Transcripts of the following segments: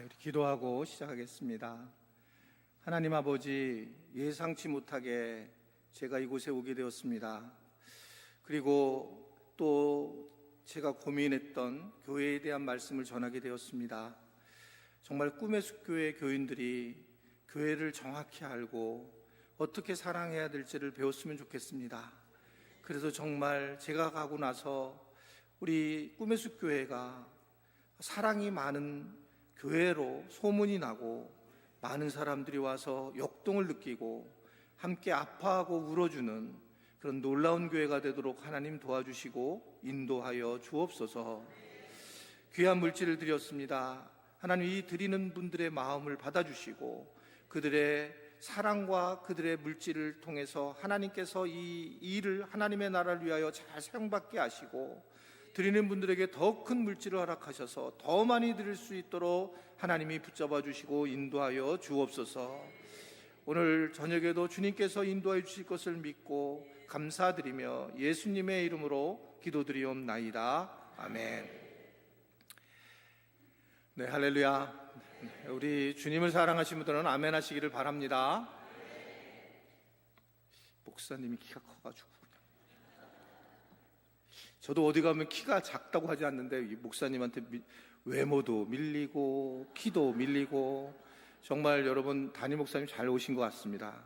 우리 기도하고 시작하겠습니다. 하나님 아버지, 예상치 못하게 제가 이곳에 오게 되었습니다. 그리고 또 제가 고민했던 교회에 대한 말씀을 전하게 되었습니다. 정말 꿈의 숲교회 교인들이 교회를 정확히 알고 어떻게 사랑해야 될지를 배웠으면 좋겠습니다. 그래서 정말 제가 가고 나서 우리 꿈의 숲교회가 사랑이 많은 교회로 소문이 나고 많은 사람들이 와서 역동을 느끼고 함께 아파하고 울어주는 그런 놀라운 교회가 되도록 하나님 도와주시고 인도하여 주옵소서. 귀한 물질을 드렸습니다. 하나님, 이 드리는 분들의 마음을 받아주시고 그들의 사랑과 그들의 물질을 통해서 하나님께서 이 일을 하나님의 나라를 위하여 잘 사용받게 하시고 드리는 분들에게 더 큰 물질을 허락하셔서 더 많이 드릴 수 있도록 하나님이 붙잡아 주시고 인도하여 주옵소서. 오늘 저녁에도 주님께서 인도하여 주실 것을 믿고 감사드리며 예수님의 이름으로 기도드리옵나이다. 아멘. 네, 할렐루야. 우리 주님을 사랑하시는 분들은 아멘 하시기를 바랍니다. 목사님이 키가 커가지고 저도 어디 가면 키가 작다고 하지 않는데 목사님한테 외모도 밀리고 키도 밀리고 정말 여러분 담임 목사님 잘 오신 것 같습니다.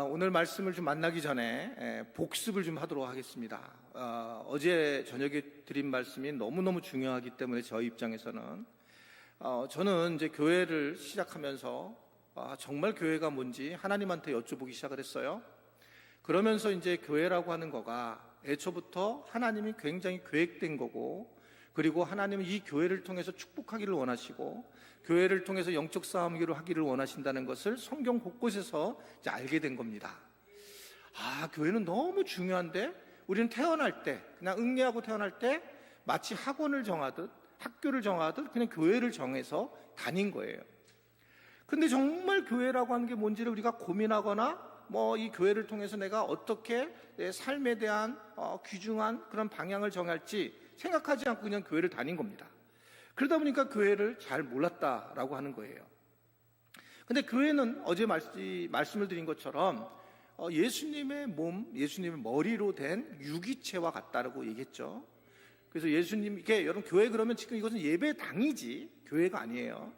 오늘 말씀을 좀 만나기 전에 복습을 좀 하도록 하겠습니다. 어제 저녁에 드린 말씀이 너무너무 중요하기 때문에 저희 입장에서는 저는 이제 교회를 시작하면서 정말 교회가 뭔지 하나님한테 여쭤보기 시작을 했어요. 그러면서 이제 교회라고 하는 거가 애초부터 하나님이 굉장히 계획된 거고, 그리고 하나님은 이 교회를 통해서 축복하기를 원하시고 교회를 통해서 영적 싸움을 하기를 원하신다는 것을 성경 곳곳에서 이제 알게 된 겁니다. 교회는 너무 중요한데 우리는 태어날 때 그냥 응애하고 태어날 때 마치 학원을 정하듯 학교를 정하듯 그냥 교회를 정해서 다닌 거예요. 근데 정말 교회라고 하는 게 뭔지를 우리가 고민하거나 이 교회를 통해서 내가 어떻게 내 삶에 대한 귀중한 그런 방향을 정할지 생각하지 않고 그냥 교회를 다닌 겁니다. 그러다 보니까 교회를 잘 몰랐다라고 하는 거예요. 근데 교회는 어제 말씀을 드린 것처럼 예수님의 몸, 예수님의 머리로 된 유기체와 같다라고 얘기했죠. 그래서 예수님, 이게 여러분 교회 그러면 지금 이것은 예배당이지 교회가 아니에요.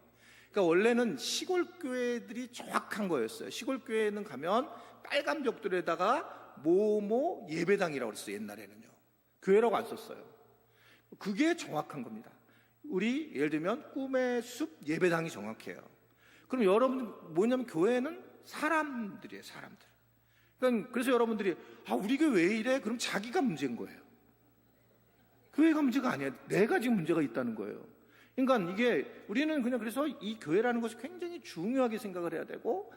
그러니까 원래는 시골 교회들이 정확한 거였어요. 시골 교회는 가면 빨간 벽돌에다가 뭐뭐 예배당이라고 그랬어요. 옛날에는요. 교회라고 안 썼어요. 그게 정확한 겁니다. 우리 예를 들면 꿈의 숲 예배당이 정확해요. 그럼 여러분 뭐냐면 교회는 사람들이에요. 사람들. 그러니까 그래서 여러분들이 우리 교회 왜 이래? 그럼 자기가 문제인 거예요. 교회가 문제가 아니야. 내가 지금 문제가 있다는 거예요. 그러니까 이게 우리는 그냥 그래서 이 교회라는 것을 굉장히 중요하게 생각을 해야 되고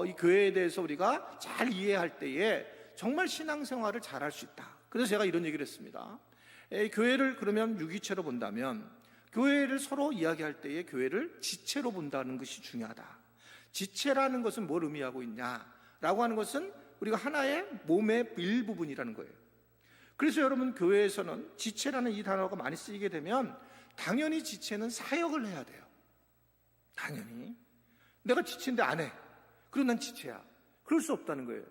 이 교회에 대해서 우리가 잘 이해할 때에 정말 신앙생활을 잘 할 수 있다. 그래서 제가 이런 얘기를 했습니다. 교회를 그러면 유기체로 본다면 교회를 서로 이야기할 때에 교회를 지체로 본다는 것이 중요하다. 지체라는 것은 뭘 의미하고 있냐라고 하는 것은 우리가 하나의 몸의 일부분이라는 거예요. 그래서 여러분 교회에서는 지체라는 이 단어가 많이 쓰이게 되면 당연히 지체는 사역을 해야 돼요. 당연히. 내가 지체인데 안 해. 그럼 난 지체야. 그럴 수 없다는 거예요.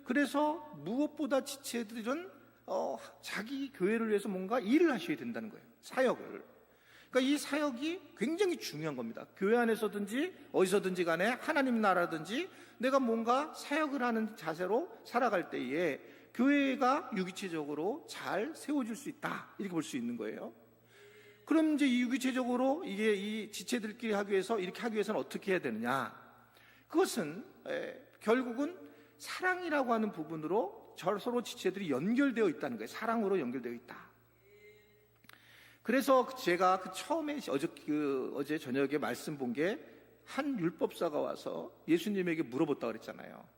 그래서 무엇보다 지체들은 자기 교회를 위해서 뭔가 일을 하셔야 된다는 거예요. 사역을. 그러니까 이 사역이 굉장히 중요한 겁니다. 교회 안에서든지 어디서든지 간에 하나님 나라든지 내가 뭔가 사역을 하는 자세로 살아갈 때에 교회가 유기체적으로 잘 세워질 수 있다. 이렇게 볼 수 있는 거예요. 그럼 이제 이 유기체적으로 이게 이 지체들끼리 하기 위해서 이렇게 하기 위해서는 어떻게 해야 되느냐? 그것은 결국은 사랑이라고 하는 부분으로 서로 지체들이 연결되어 있다는 거예요. 사랑으로 연결되어 있다. 그래서 제가 처음에 어제 저녁에 말씀 본 게 한 율법사가 와서 예수님에게 물어봤다고 그랬잖아요.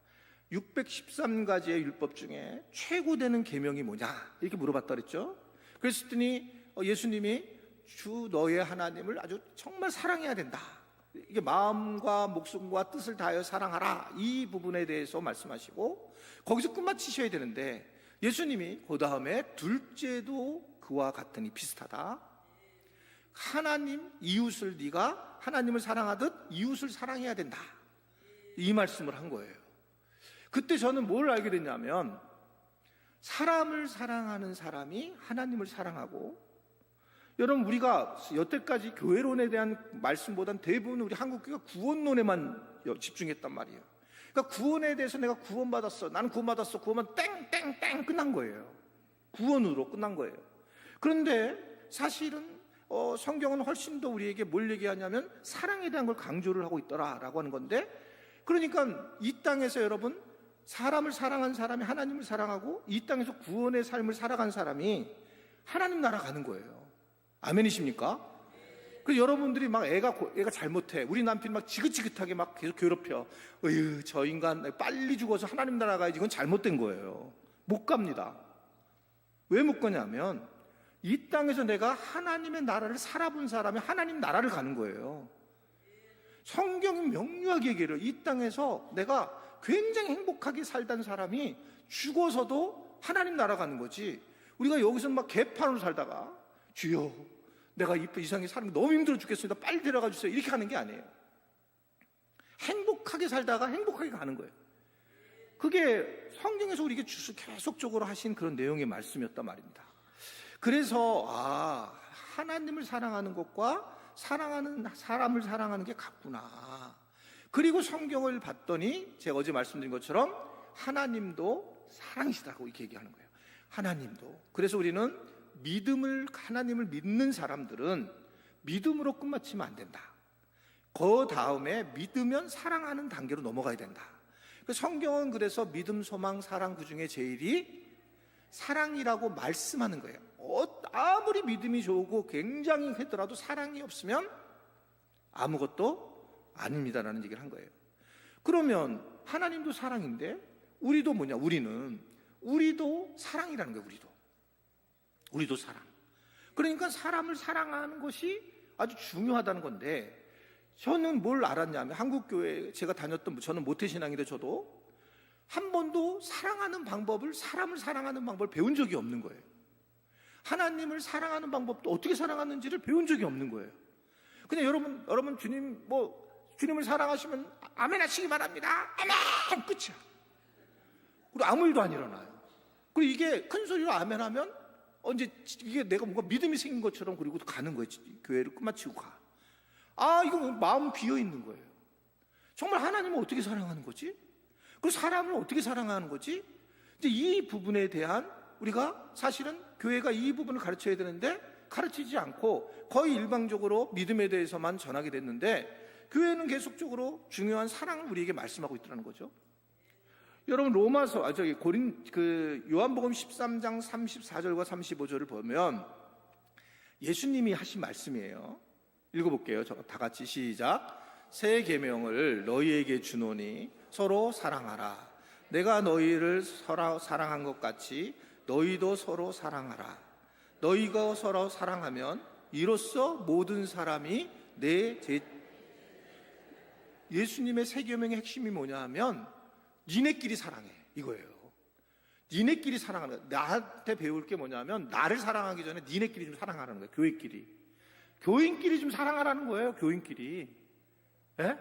613가지의 율법 중에 최고 되는 계명이 뭐냐? 이렇게 물어봤다고 그랬죠. 그랬더니 예수님이 주 너의 하나님을 아주 정말 사랑해야 된다. 이게 마음과 목숨과 뜻을 다하여 사랑하라. 이 부분에 대해서 말씀하시고 거기서 끝마치셔야 되는데 예수님이 그 다음에 둘째도 그와 같으니 비슷하다. 하나님, 이웃을 네가 하나님을 사랑하듯 이웃을 사랑해야 된다. 이 말씀을 한 거예요. 그때 저는 뭘 알게 됐냐면 사람을 사랑하는 사람이 하나님을 사랑하고, 여러분 우리가 여태까지 교회론에 대한 말씀보다는 대부분 우리 한국교회가 구원론에만 집중했단 말이에요. 그러니까 구원에 대해서 내가 구원받았어, 나는 구원받았어, 구원은 땡땡땡 끝난 거예요. 구원으로 끝난 거예요. 그런데 사실은 성경은 훨씬 더 우리에게 뭘 얘기하냐면 사랑에 대한 걸 강조를 하고 있더라라고 하는 건데, 그러니까 이 땅에서 여러분 사람을 사랑한 사람이 하나님을 사랑하고 이 땅에서 구원의 삶을 살아간 사람이 하나님 나라 가는 거예요. 아멘이십니까? 그래서 여러분들이 막 애가 잘못해, 우리 남편이 막 지긋지긋하게 막 계속 괴롭혀, 어휴 저 인간 빨리 죽어서 하나님 나라 가야지, 이건 잘못된 거예요. 못 갑니다. 왜 못 가냐면 이 땅에서 내가 하나님의 나라를 살아본 사람이 하나님 나라를 가는 거예요. 성경이 명료하게 얘기해요. 이 땅에서 내가 굉장히 행복하게 살던 사람이 죽어서도 하나님 나라 가는 거지, 우리가 여기서 막 개판으로 살다가 주여 내가 이상하게 사는 게 너무 힘들어 죽겠습니다, 빨리 데려가 주세요, 이렇게 하는 게 아니에요. 행복하게 살다가 행복하게 가는 거예요. 그게 성경에서 우리에게 계속적으로 하신 그런 내용의 말씀이었단 말입니다. 그래서 하나님을 사랑하는 것과 사랑하는 사람을 사랑하는 게 같구나. 그리고 성경을 봤더니 제가 어제 말씀드린 것처럼 하나님도 사랑이시다고 이렇게 얘기하는 거예요. 하나님도. 그래서 우리는 하나님을 믿는 사람들은 믿음으로 끝마치면 안 된다. 그 다음에 믿으면 사랑하는 단계로 넘어가야 된다. 성경은 그래서 믿음, 소망, 사랑, 그 중에 제일이 사랑이라고 말씀하는 거예요. 아무리 믿음이 좋고 굉장히 했더라도 사랑이 없으면 아무것도 아닙니다라는 얘기를 한 거예요. 그러면 하나님도 사랑인데 우리도 뭐냐? 우리도 사랑이라는 거예요. 우리도 사랑. 그러니까 사람을 사랑하는 것이 아주 중요하다는 건데, 저는 뭘 알았냐면 한국교회 제가 다녔던, 저는 모태신앙인데 저도 한 번도 사랑하는 방법을, 사람을 사랑하는 방법을 배운 적이 없는 거예요. 하나님을 사랑하는 방법도 어떻게 사랑하는지를 배운 적이 없는 거예요. 그냥 여러분 주님을 사랑하시면 아멘 하시기 바랍니다. 아멘! 끝이야. 그리고 아무 일도 안 일어나요. 그리고 이게 큰 소리로 아멘 하면 이제 이게 내가 뭔가 믿음이 생긴 것처럼 그리고 가는 거예요. 교회를 끝마치고 가. 이거 마음 비어 있는 거예요. 정말 하나님을 어떻게 사랑하는 거지? 그리고 사람을 어떻게 사랑하는 거지? 이제 이 부분에 대한 우리가 사실은 교회가 이 부분을 가르쳐야 되는데 가르치지 않고 거의 일방적으로 믿음에 대해서만 전하게 됐는데, 교회는 계속적으로 중요한 사랑을 우리에게 말씀하고 있다는 거죠. 여러분 요한복음 13장 34절과 35절을 보면 예수님이 하신 말씀이에요. 읽어볼게요. 다 같이 시작. 새 계명을 너희에게 주노니 서로 사랑하라. 내가 너희를 사랑한 것 같이 너희도 서로 사랑하라. 너희가 서로 사랑하면 이로써 모든 사람이 예수님의 새 계명의 핵심이 뭐냐 하면 니네끼리 사랑해, 이거예요. 니네끼리 사랑하는 거예요. 나한테 배울 게 뭐냐면 나를 사랑하기 전에 니네끼리 좀 사랑하라는 거예요. 교인끼리 좀 사랑하라는 거예요. 교인끼리. 예?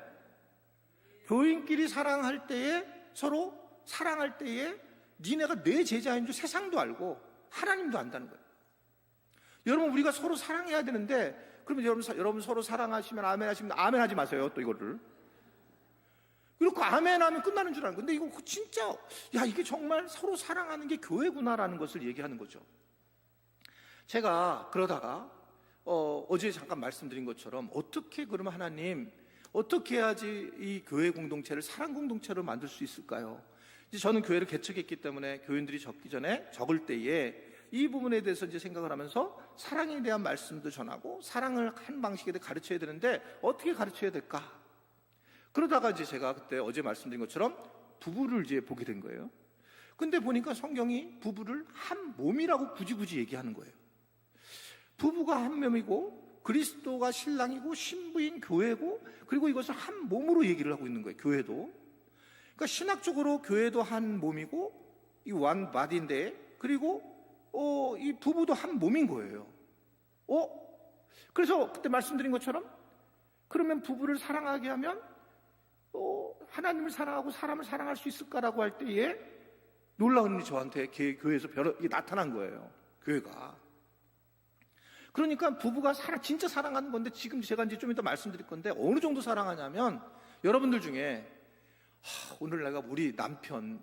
교인끼리 사랑할 때에, 서로 사랑할 때에 니네가 내 제자인 줄 세상도 알고 하나님도 안다는 거예요. 여러분 우리가 서로 사랑해야 되는데, 그러면 여러분 서로 사랑하시면 아멘 하시면 아멘 하지 마세요. 또 이거를 그리고 아멘 하면 끝나는 줄 아는 건데, 이거 진짜 이게 정말 서로 사랑하는 게 교회구나라는 것을 얘기하는 거죠. 제가 그러다가 어제 잠깐 말씀드린 것처럼 어떻게 그러면 하나님 어떻게 해야지 이 교회 공동체를 사랑 공동체로 만들 수 있을까요? 이제 저는 교회를 개척했기 때문에 교인들이 적을 때에 이 부분에 대해서 이제 생각을 하면서 사랑에 대한 말씀도 전하고 사랑을 한 방식에 대해 가르쳐야 되는데 어떻게 가르쳐야 될까? 그러다가 이제 제가 그때 어제 말씀드린 것처럼 부부를 이제 보게 된 거예요. 근데 보니까 성경이 부부를 한 몸이라고 굳이 얘기하는 거예요. 부부가 한 몸이고 그리스도가 신랑이고 신부인 교회고, 그리고 이것을 한 몸으로 얘기를 하고 있는 거예요. 교회도. 그러니까 신학적으로 교회도 한 몸이고 이 one body인데, 그리고 이 부부도 한 몸인 거예요. 그래서 그때 말씀드린 것처럼 그러면 부부를 사랑하게 하면 하나님을 사랑하고 사람을 사랑할 수 있을까라고 할 때에 놀라운 일이 저한테 교회에서 이게 나타난 거예요. 교회가. 그러니까 부부가 진짜 사랑하는 건데, 지금 제가 이제 좀 이따 말씀드릴 건데 어느 정도 사랑하냐면, 여러분들 중에 오늘 내가 우리 남편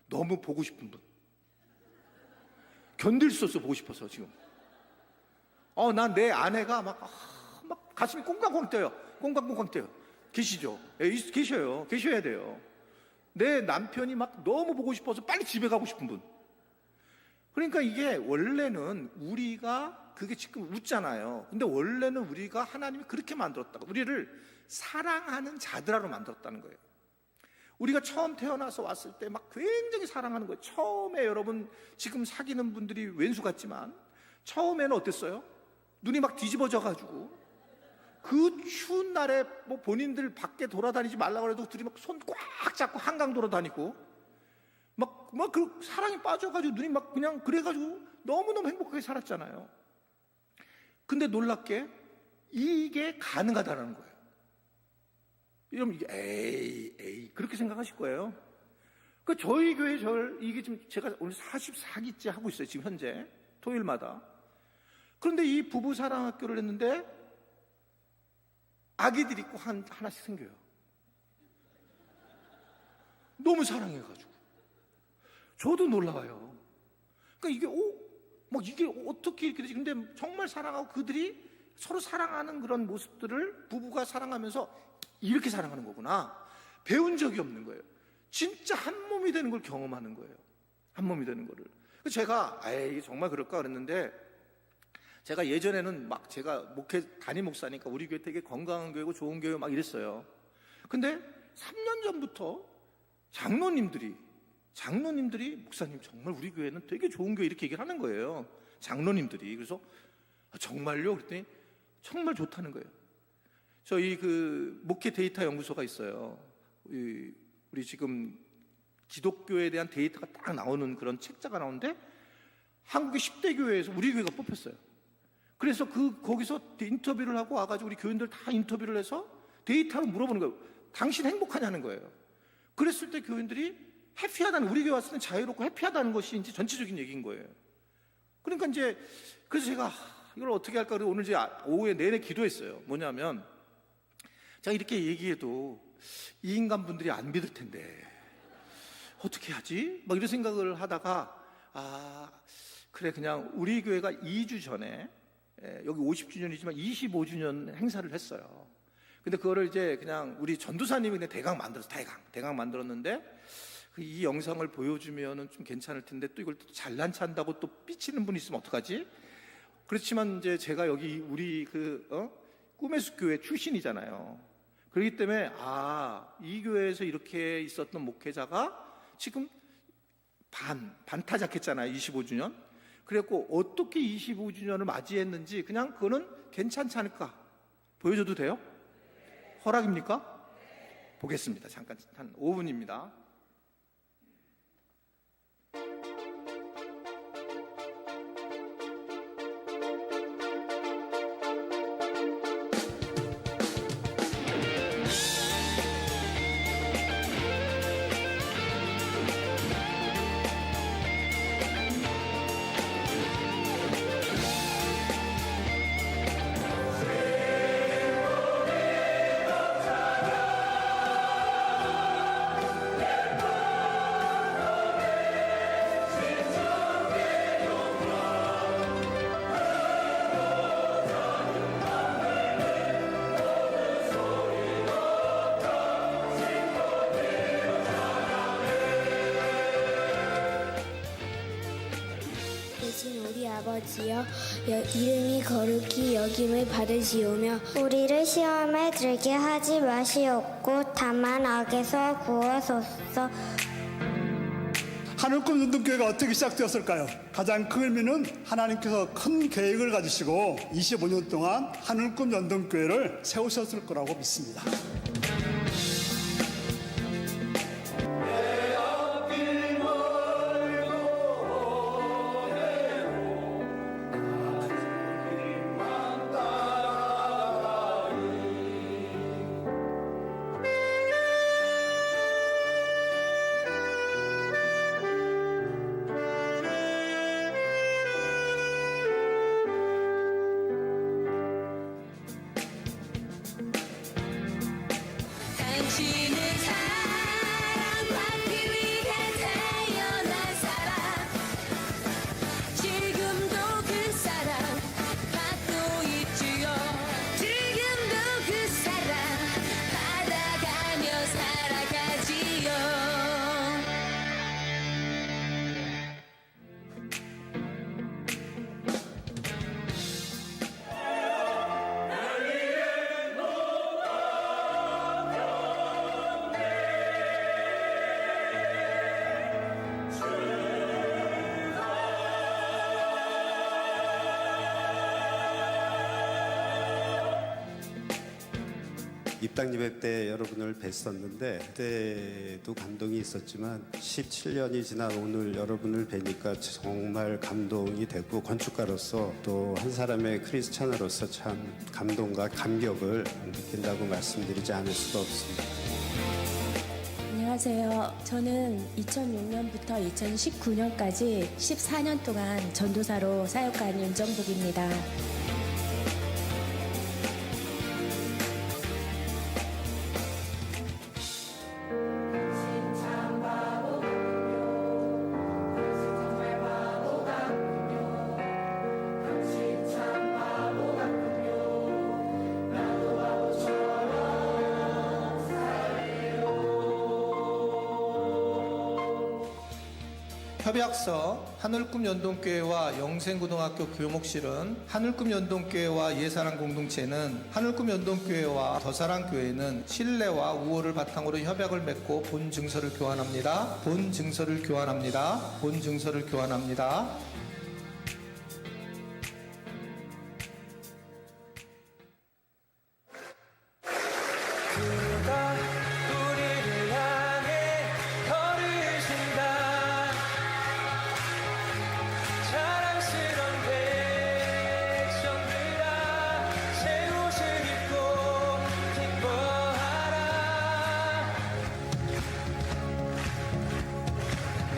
너무 보고 싶은 분, 견딜 수 없어 보고 싶어서 지금 난 내 아내가 막 가슴이 꽁깡꽁 뛰어요. 꽁깡꽁깡 뛰어요. 계시죠? 계셔야 돼요. 내 남편이 막 너무 보고 싶어서 빨리 집에 가고 싶은 분. 그러니까 이게 원래는 우리가, 그게 지금 웃잖아요. 근데 원래는 우리가 하나님이 그렇게 만들었다고, 우리를 사랑하는 자들하로 만들었다는 거예요. 우리가 처음 태어나서 왔을 때 막 굉장히 사랑하는 거예요. 처음에 여러분 지금 사귀는 분들이 왼수 같지만 처음에는 어땠어요? 눈이 막 뒤집어져가지고 그 추운 날에 뭐 본인들 밖에 돌아다니지 말라고 해도 둘이 막 손 꽉 잡고 한강 돌아다니고 막 그 사랑에 빠져가지고 눈이 막 그냥 그래가지고 너무너무 행복하게 살았잖아요. 근데 놀랍게 이게 가능하다는 거예요. 여러분 이게 에이 그렇게 생각하실 거예요. 그 저희 교회 이게 지금 제가 오늘 44기째 하고 있어요. 지금 현재 토요일마다. 그런데 이 부부 사랑학교를 했는데 아기들이 꼭 하나씩 생겨요. 너무 사랑해가지고 저도 놀라워요. 그러니까 이게 어떻게 이렇게 되지? 근데 정말 사랑하고 그들이 서로 사랑하는 그런 모습들을 부부가 사랑하면서 이렇게 사랑하는 거구나. 배운 적이 없는 거예요. 진짜 한 몸이 되는 걸 경험하는 거예요. 한 몸이 되는 거를. 제가 이게 정말 그럴까 그랬는데, 제가 예전에는 제가 담임 목사니까 우리 교회 되게 건강한 교회고 좋은 교회 막 이랬어요. 근데 3년 전부터 장로님들이 목사님 정말 우리 교회는 되게 좋은 교회 이렇게 얘기를 하는 거예요. 장로님들이. 그래서 정말요? 그랬더니 정말 좋다는 거예요. 저희 목회 데이터 연구소가 있어요. 우리 지금 기독교에 대한 데이터가 딱 나오는 그런 책자가 나오는데 한국의 10대 교회에서 우리 교회가 뽑혔어요. 그래서 거기서 인터뷰를 하고 와가지고 우리 교인들 다 인터뷰를 해서 데이터로 물어보는 거예요. 당신 행복하냐는 거예요. 그랬을 때 교인들이 해피하다는, 우리 교회 왔을 때 자유롭고 해피하다는 것이 이제 전체적인 얘기인 거예요. 그러니까 그래서 제가 이걸 어떻게 할까, 그래서 오늘 이제 오후에 내내 기도했어요. 뭐냐면, 제가 이렇게 얘기해도 이 인간분들이 안 믿을 텐데 어떻게 하지? 이런 생각을 하다가 그래, 그냥 우리 교회가 2주 전에 여기 50주년이지만 25주년 행사를 했어요. 근데 그거를 이제 그냥 우리 전도사님이 그냥 대강 만들었는데, 이 영상을 보여주면은 좀 괜찮을 텐데 또 이걸 또 잘난 체한다고 또 삐치는 분이 있으면 어떡하지? 그렇지만 이제 제가 여기 우리 꿈의 숲 교회 출신이잖아요. 그렇기 때문에 이 교회에서 이렇게 있었던 목회자가 지금 반타작했잖아요. 25주년. 그래갖고 어떻게 25주년을 맞이했는지 그냥 그거는 괜찮지 않을까? 보여줘도 돼요? 허락입니까? 보겠습니다. 잠깐 한 5분입니다. 계신 우리 아버지여, 이름이 거룩히 여김을 받으시오며 우리를 시험에 들게 하지 마시옵고 다만 악에서 구하소서. 하늘꿈 연등교회가 어떻게 시작되었을까요? 가장 큰 의미는 하나님께서 큰 계획을 가지시고 25년 동안 하늘꿈 연등교회를 세우셨을 거라고 믿습니다. 넘치는 사랑 받기 위해 태어난 사람 지금도 그 사랑 받고 있지요 지금도 그 사랑 받아가며 살아가지요 입당 예배 때 여러분을 뵀었는데 그때도 감동이 있었지만 17년이 지난 오늘 여러분을 뵈니까 정말 감동이 되고 건축가로서 또 한 사람의 크리스찬으로서 참 감동과 감격을 느낀다고 말씀드리지 않을 수가 없습니다. 안녕하세요. 저는 2006년부터 2019년까지 14년 동안 전도사로 사역한 윤정복입니다. 협약서 하늘꿈 연동교회와 영생고등학교 교목실은 하늘꿈 연동교회와 예사랑 공동체는 하늘꿈 연동교회와 더사랑교회는 신뢰와 우호를 바탕으로 협약을 맺고 본 증서를 교환합니다. 본 증서를 교환합니다. 본 증서를 교환합니다. 그가 우리를 향해 걸으신다 자랑스런 백성들아 새 옷을 입고 기뻐하라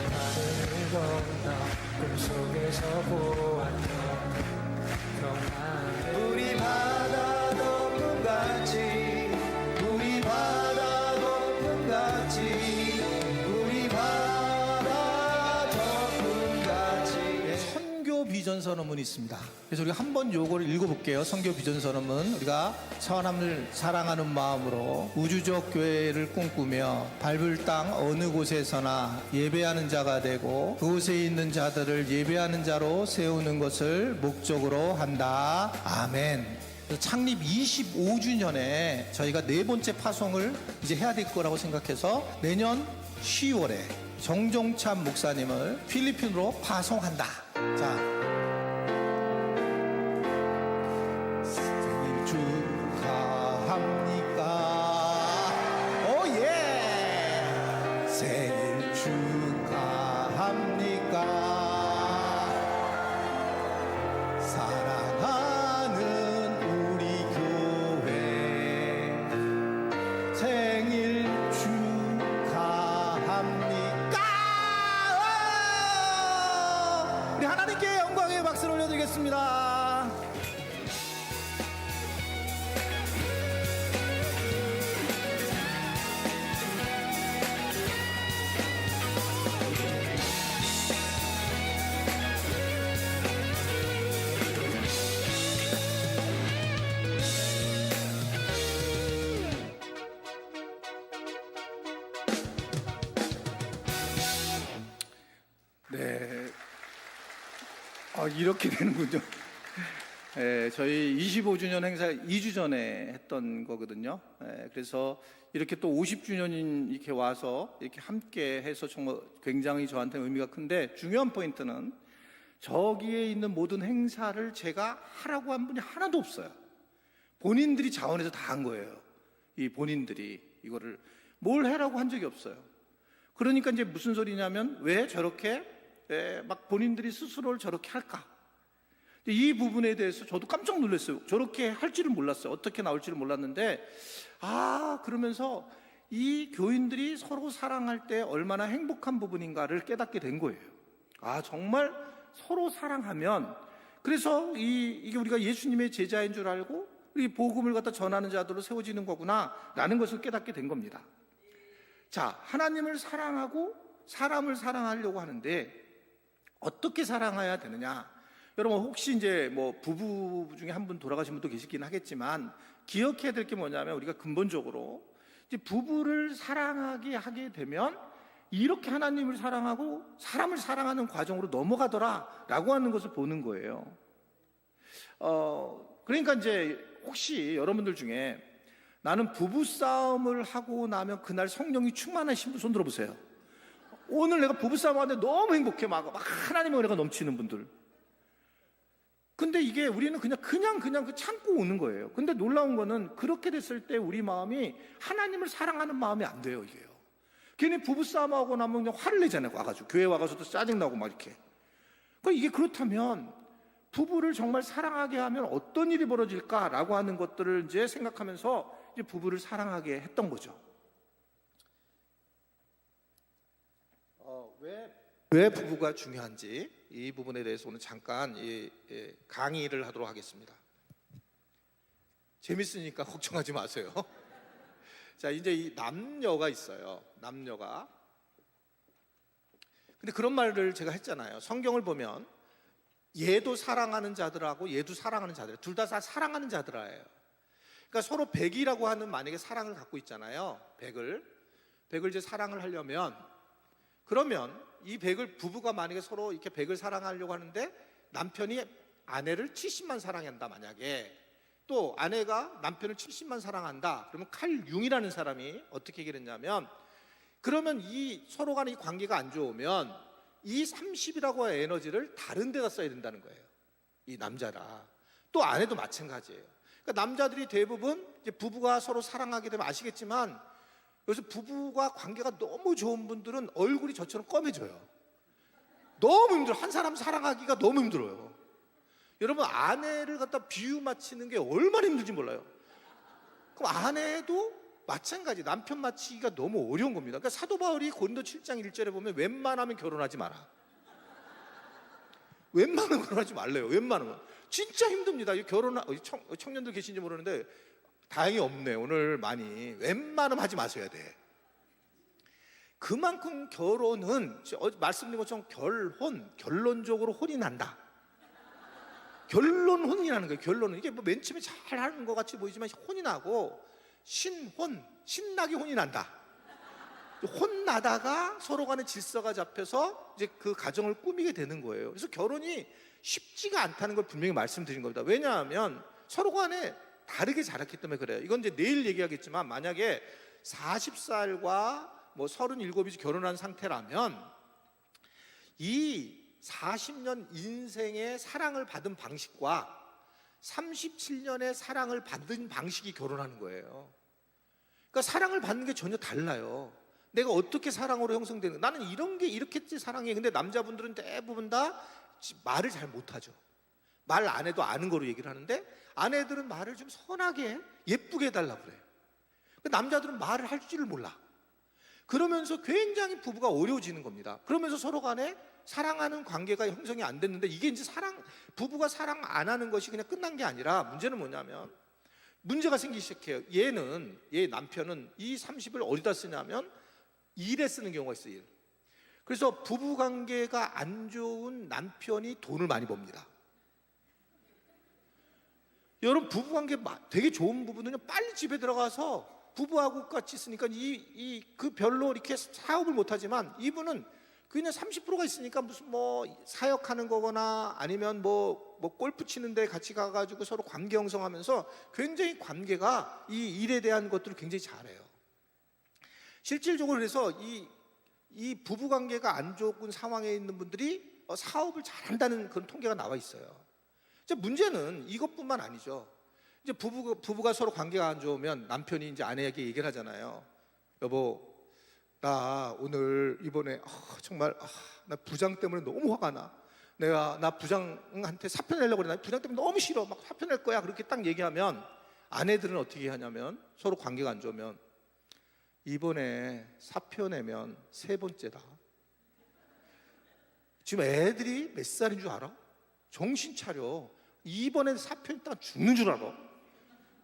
하늘을 건너 꿈속에서 보았던 평안 우리 바다 덮음같이 우리 바다 덮음같이 우리 바다 덮음같이 선교 비전 선언문이 있습니다. 그래서 우리가 한번 요거를 읽어볼게요. 선교 비전 선언문. 우리가 사람을 사랑하는 마음으로 우주적 교회를 꿈꾸며 밟을 땅 어느 곳에서나 예배하는 자가 되고 그곳에 있는 자들을 예배하는 자로 세우는 것을 목적으로 한다. 아멘. 창립 25주년에 저희가 네 번째 파송을 이제 해야 될 거라고 생각해서 내년 10월에 정종참 목사님을 필리핀으로 파송한다. 자, 생일 축하합니까? 오 예! 생일 축하합니까? 사랑하는 우리 교회 생일 축하합니까? 우리 하나님께 영광의 박수를 올려드리겠습니다. 네. 이렇게 되는군요. 저희 25주년 행사 2주 전에 했던 거거든요. 그래서 이렇게 또 50주년인 이렇게 와서 이렇게 함께 해서 정말 굉장히 저한테 의미가 큰데 중요한 포인트는 저기에 있는 모든 행사를 제가 하라고 한 분이 하나도 없어요. 본인들이 자원해서 다 한 거예요. 이 본인들이 이거를 뭘 해라고 한 적이 없어요. 그러니까 이제 무슨 소리냐면 왜 저렇게 막 본인들이 스스로를 저렇게 할까? 이 부분에 대해서 저도 깜짝 놀랐어요. 저렇게 할지를 몰랐어요. 어떻게 나올지를 몰랐는데 그러면서 이 교인들이 서로 사랑할 때 얼마나 행복한 부분인가를 깨닫게 된 거예요. 정말 서로 사랑하면 그래서 이게 우리가 예수님의 제자인 줄 알고 이 복음을 갖다 전하는 자들로 세워지는 거구나라는 것을 깨닫게 된 겁니다. 자, 하나님을 사랑하고 사람을 사랑하려고 하는데 어떻게 사랑해야 되느냐? 여러분 혹시 이제 뭐 부부 중에 한 분 돌아가신 분도 계시긴 하겠지만 기억해야 될 게 뭐냐면 우리가 근본적으로 이제 부부를 사랑하게 하게 되면 이렇게 하나님을 사랑하고 사람을 사랑하는 과정으로 넘어가더라라고 하는 것을 보는 거예요. 그러니까 이제 혹시 여러분들 중에 나는 부부 싸움을 하고 나면 그날 성령이 충만하신 분 손 들어보세요. 오늘 내가 부부 싸움 하는데 너무 행복해, 막 하나님의 은혜가 넘치는 분들. 근데 이게 우리는 그냥 그 참고 오는 거예요. 근데 놀라운 거는 그렇게 됐을 때 우리 마음이 하나님을 사랑하는 마음이 안 돼요, 이게요. 괜히 부부싸움하고 나면 그냥 화를 내잖아요, 와가지고. 교회 와가지고도 짜증나고 막 이렇게. 그러니까 이게 그렇다면 부부를 정말 사랑하게 하면 어떤 일이 벌어질까라고 하는 것들을 이제 생각하면서 이제 부부를 사랑하게 했던 거죠. 왜 부부가 중요한지 이 부분에 대해서 오늘 잠깐 강의를 하도록 하겠습니다. 재밌으니까 걱정하지 마세요. 자, 이제 이 남녀가 있어요. 남녀가. 근데 그런 말을 제가 했잖아요. 성경을 보면 얘도 사랑하는 자들하고 얘도 사랑하는 자들, 둘 다 사랑하는 자들이에요. 그러니까 서로 백이라고 하는 만약에 사랑을 갖고 있잖아요. 백을 이제 사랑을 하려면 그러면 이 부부가 만약에 서로 이렇게 백을 사랑하려고 하는데 남편이 아내를 70만 사랑한다, 만약에 또 아내가 남편을 70만 사랑한다, 그러면 칼융이라는 사람이 어떻게 얘기를 했냐면 그러면 이 서로 간의 이 관계가 안 좋으면 이 30이라고 하는 에너지를 다른 데다 써야 된다는 거예요. 이 남자라. 또 아내도 마찬가지예요. 그러니까 남자들이 대부분 이제 부부가 서로 사랑하게 되면 아시겠지만 여기서 부부가 관계가 너무 좋은 분들은 얼굴이 저처럼 검해져요. 너무 힘들어. 한 사람 사랑하기가 너무 힘들어요. 여러분 아내를 갖다 비유 맞히는 게 얼마나 힘들지 몰라요. 그럼 아내도 마찬가지, 남편 맞히기가 너무 어려운 겁니다. 그러니까 사도 바울이 고린도 7장 1절에 보면 웬만하면 결혼하지 마라. 웬만하면 결혼하지 말래요. 웬만하면. 진짜 힘듭니다. 청년들 계신지 모르는데 다행히 없네, 오늘 많이. 웬만하면 하지 마셔야 돼. 그만큼 결혼은 말씀드린 것처럼 결론적으로 혼이 난다. 결론혼이라는 거예요. 결론은 이게 뭐 맨 처음에 잘 하는 것 같이 보이지만 혼이 나고 신나게 혼이 난다. 혼나다가 서로 간에 질서가 잡혀서 이제 그 가정을 꾸미게 되는 거예요. 그래서 결혼이 쉽지가 않다는 걸 분명히 말씀드린 겁니다. 왜냐하면 서로 간에 다르게 자랐기 때문에 그래요. 이건 이제 내일 얘기하겠지만 만약에 40살과 뭐 37이 결혼한 상태라면 이 40년 인생의 사랑을 받은 방식과 37년의 사랑을 받은 방식이 결혼하는 거예요. 그러니까 사랑을 받는 게 전혀 달라요. 내가 어떻게 사랑으로 형성되는, 나는 이런 게 이렇게 사랑해. 근데 남자분들은 대부분 다 말을 잘 못하죠. 말 안 해도 아는 거로 얘기를 하는데 아내들은 말을 좀 선하게 예쁘게 해달라고 그래요. 남자들은 말을 할 줄을 몰라. 그러면서 굉장히 부부가 어려워지는 겁니다. 그러면서 서로 간에 사랑하는 관계가 형성이 안 됐는데 이게 이제 부부가 사랑 안 하는 것이 그냥 끝난 게 아니라 문제는 뭐냐면 문제가 생기기 시작해요. 얘 남편은 이 30을 어디다 쓰냐면 일에 쓰는 경우가 있어요. 일. 그래서 부부 관계가 안 좋은 남편이 돈을 많이 법니다. 여러분 부부 관계 되게 좋은 부부는요 빨리 집에 들어가서 부부하고 같이 있으니까 그 별로 이렇게 사업을 못하지만 이분은 그냥 30%가 있으니까 무슨 뭐 사역하는 거거나 아니면 뭐 골프 치는데 같이 가가지고 서로 관계 형성하면서 굉장히 관계가 이 일에 대한 것들을 굉장히 잘해요. 실질적으로 그래서 이 부부 관계가 안 좋은 상황에 있는 분들이 사업을 잘한다는 그런 통계가 나와 있어요. 이제 문제는 이것뿐만 아니죠. 이제 부부가 서로 관계가 안 좋으면 남편이 이제 아내에게 얘기를 하잖아요. 여보, 나 오늘 이번에 정말 나 부장 때문에 너무 화가 나. 나 부장한테 사표 내려고 그래. 나 부장 때문에 너무 싫어. 막 사표 낼 거야. 그렇게 딱 얘기하면 아내들은 어떻게 하냐면 서로 관계가 안 좋으면 이번에 사표 내면 3번째다. 지금 애들이 몇 살인 줄 알아? 정신 차려. 이번에 사표 냈다가 죽는 줄 알아.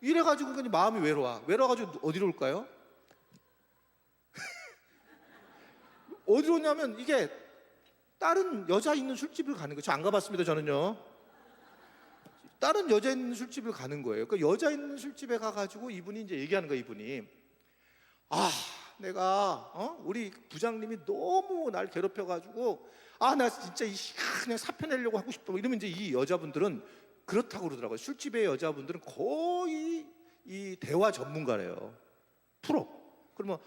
이래가지고 그냥 마음이 외로워가지고 어디로 올까요? 어디로 오냐면 이게 다른 여자 있는 술집을 가는 거예요. 저 안 가봤습니다, 저는요. 다른 여자 있는 술집을 가는 거예요. 그 여자 있는 술집에 가가지고 이분이 이제 얘기하는 거예요. 이분이 내가 우리 부장님이 너무 날 괴롭혀가지고 나 진짜 그냥 사표 내려고 하고 싶어. 이러면 이제 이 여자분들은 그렇다고 그러더라고요. 술집의 여자분들은 거의 이 대화 전문가래요. 프로. 그러면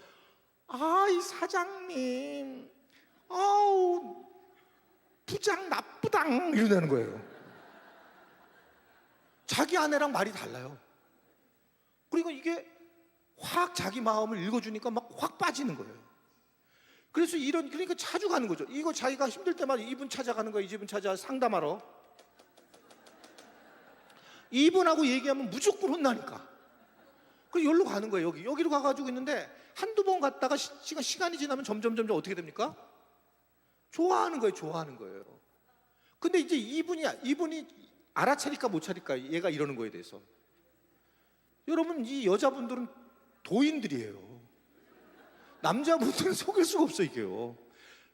이 사장님, 아우 부장 나쁘당 이러는 거예요. 자기 아내랑 말이 달라요. 그리고 이게 확 자기 마음을 읽어주니까 막 확 빠지는 거예요. 그래서 그러니까 자주 가는 거죠. 이거 자기가 힘들 때마다 이분 찾아가는 거예요. 이 집은 찾아 상담하러. 이분하고 얘기하면 무조건 혼나니까. 그래서 여기로 가는 거예요. 여기로 가가지고 있는데 한두 번 갔다가 시간이 지나면 점점 어떻게 됩니까? 좋아하는 거예요. 근데 이제 이분이 알아차릴까 못 차릴까, 얘가 이러는 거에 대해서. 여러분, 이 여자분들은 도인들이에요. 남자분들은 속일 수가 없어, 이게요.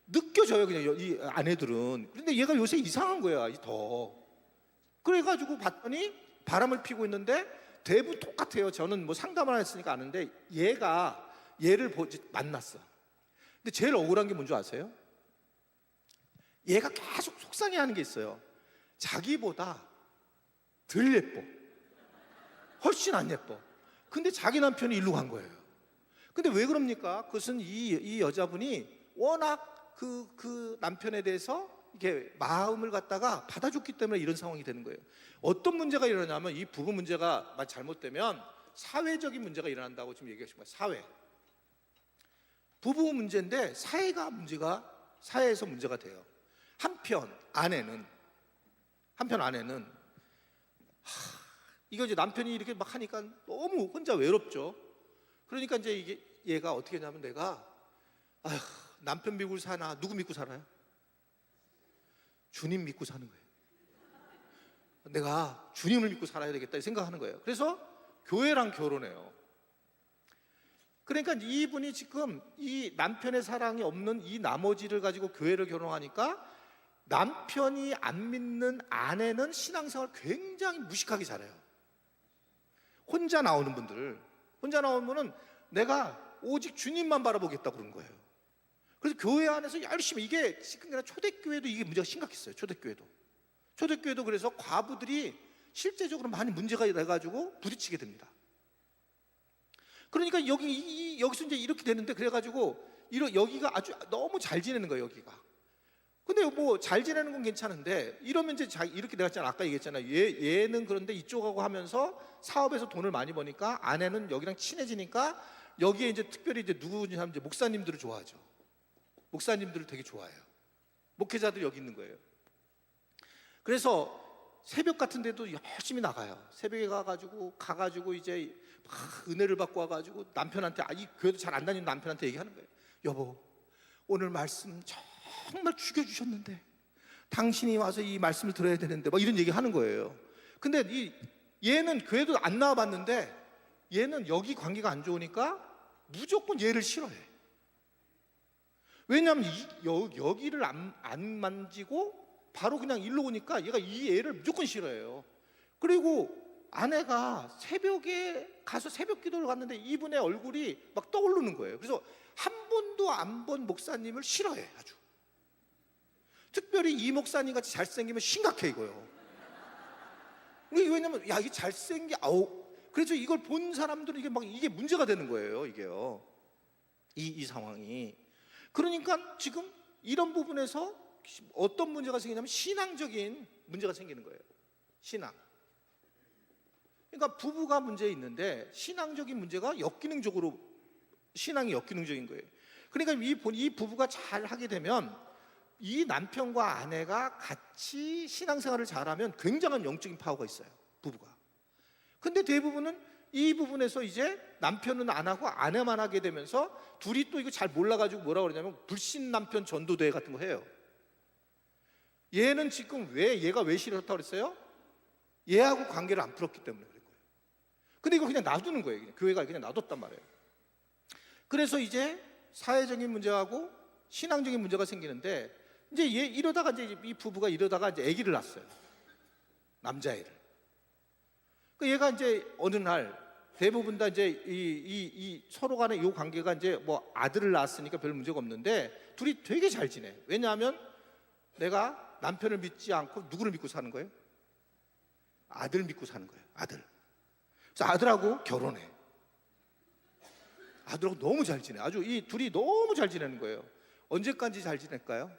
느껴져요, 그냥 이 아내들은. 근데 얘가 요새 이상한 거야, 더. 그래가지고 봤더니 바람을 피고 있는데 대부분 똑같아요. 저는 뭐 상담을 안 했으니까 아는데 얘를 만났어. 근데 제일 억울한 게 뭔지 아세요? 얘가 계속 속상해하는 게 있어요. 자기보다 덜 예뻐. 훨씬 안 예뻐. 근데 자기 남편이 일로 간 거예요. 근데 왜 그럽니까? 그것은 이 여자분이 워낙 그 남편에 대해서 이렇게 마음을 갖다가 받아줬기 때문에 이런 상황이 되는 거예요. 어떤 문제가 일어나냐면 이 부부 문제가 잘못되면 사회적인 문제가 일어난다고 지금 얘기하신 거예요. 사회. 부부 문제인데 사회에서 문제가 돼요. 한편 아내는 이거 이제 남편이 이렇게 막 하니까 너무 혼자 외롭죠. 그러니까 이제 얘가 어떻게 하냐면 내가 남편 믿고 사나 누구 믿고 살아요? 주님 믿고 사는 거예요. 내가 주님을 믿고 살아야 되겠다 생각하는 거예요. 그래서 교회랑 결혼해요. 그러니까 이분이 지금 이 남편의 사랑이 없는 이 나머지를 가지고 교회를 결혼하니까 남편이 안 믿는 아내는 신앙생활 굉장히 무식하게 잘해요. 혼자 나오는 분은 내가 오직 주님만 바라보겠다 그런 거예요. 그래서 교회 안에서 열심히, 이게 지금 초대교회도 이게 문제가 심각했어요. 초대교회도 그래서 과부들이 실제적으로 많이 문제가 돼가지고 부딪히게 됩니다. 그러니까 여기서 이제 이렇게 되는데, 그래가지고 여기가 아주 너무 잘 지내는 거예요, 여기가. 근데 뭐 잘 지내는 건 괜찮은데 이러면 이제 이렇게 내가 아까 얘기했잖아요. 얘는 그런데 이쪽하고 하면서 사업에서 돈을 많이 버니까 아내는 여기랑 친해지니까 여기에 이제 특별히 이제 누구냐 하면 이제 목사님들을 좋아하죠. 목사님들을 되게 좋아해요. 목회자들 여기 있는 거예요. 그래서 새벽 같은 데도 열심히 나가요. 새벽에 가가지고 이제 막 은혜를 받고 와가지고 남편한테, 이 교회도 잘 안 다니는 남편한테 얘기하는 거예요. 여보, 오늘 말씀 정말 죽여주셨는데 당신이 와서 이 말씀을 들어야 되는데 막 이런 얘기 하는 거예요. 근데 얘는 교회도 안 나와봤는데 얘는 여기 관계가 안 좋으니까 무조건 얘를 싫어해. 왜냐하면 여기를 안 만지고 바로 그냥 일로 오니까 얘가 이 애를 무조건 싫어해요. 그리고 아내가 새벽에 가서 새벽 기도를 갔는데 이분의 얼굴이 막 떠오르는 거예요. 그래서 한 번도 안 본 목사님을 싫어해. 아주 특별히 이 목사님 같이 잘생기면 심각해 이거요. 왜냐면 이게 그래서 이걸 본 사람들은 이게 문제가 되는 거예요. 이게요. 이 상황이. 그러니까 지금 이런 부분에서 어떤 문제가 생기냐면 신앙적인 문제가 생기는 거예요. 신앙. 그러니까 부부가 문제 있는데 신앙적인 문제가 신앙이 역기능적인 거예요. 그러니까 이 부부가 잘 하게 되면 이 남편과 아내가 같이 신앙생활을 잘하면 굉장한 영적인 파워가 있어요. 부부가. 근데 대부분은 이 부분에서 이제 남편은 안 하고 아내만 하게 되면서 둘이 또 이거 잘 몰라가지고 뭐라 그러냐면 불신 남편 전도대회 같은 거 해요. 얘는 지금 얘가 왜 싫었다고 그랬어요? 얘하고 관계를 안 풀었기 때문에 그런 거예요. 근데 이거 그냥 놔두는 거예요. 그냥. 교회가 그냥 놔뒀단 말이에요. 그래서 이제 사회적인 문제하고 신앙적인 문제가 생기는데 이제 이러다가 이제 이 부부가 이러다가 이제 아기를 낳았어요. 남자애를. 그 얘가 이제 어느 날 대부분 다 이제 이 서로 간의 이 관계가 이제 뭐 아들을 낳았으니까 별 문제가 없는데 둘이 되게 잘 지내. 왜냐하면 내가 남편을 믿지 않고 누구를 믿고 사는 거예요? 아들 믿고 사는 거예요. 아들. 그래서 아들하고 결혼해. 아들하고 너무 잘 지내. 아주 이 둘이 너무 잘 지내는 거예요. 언제까지 잘 지낼까요?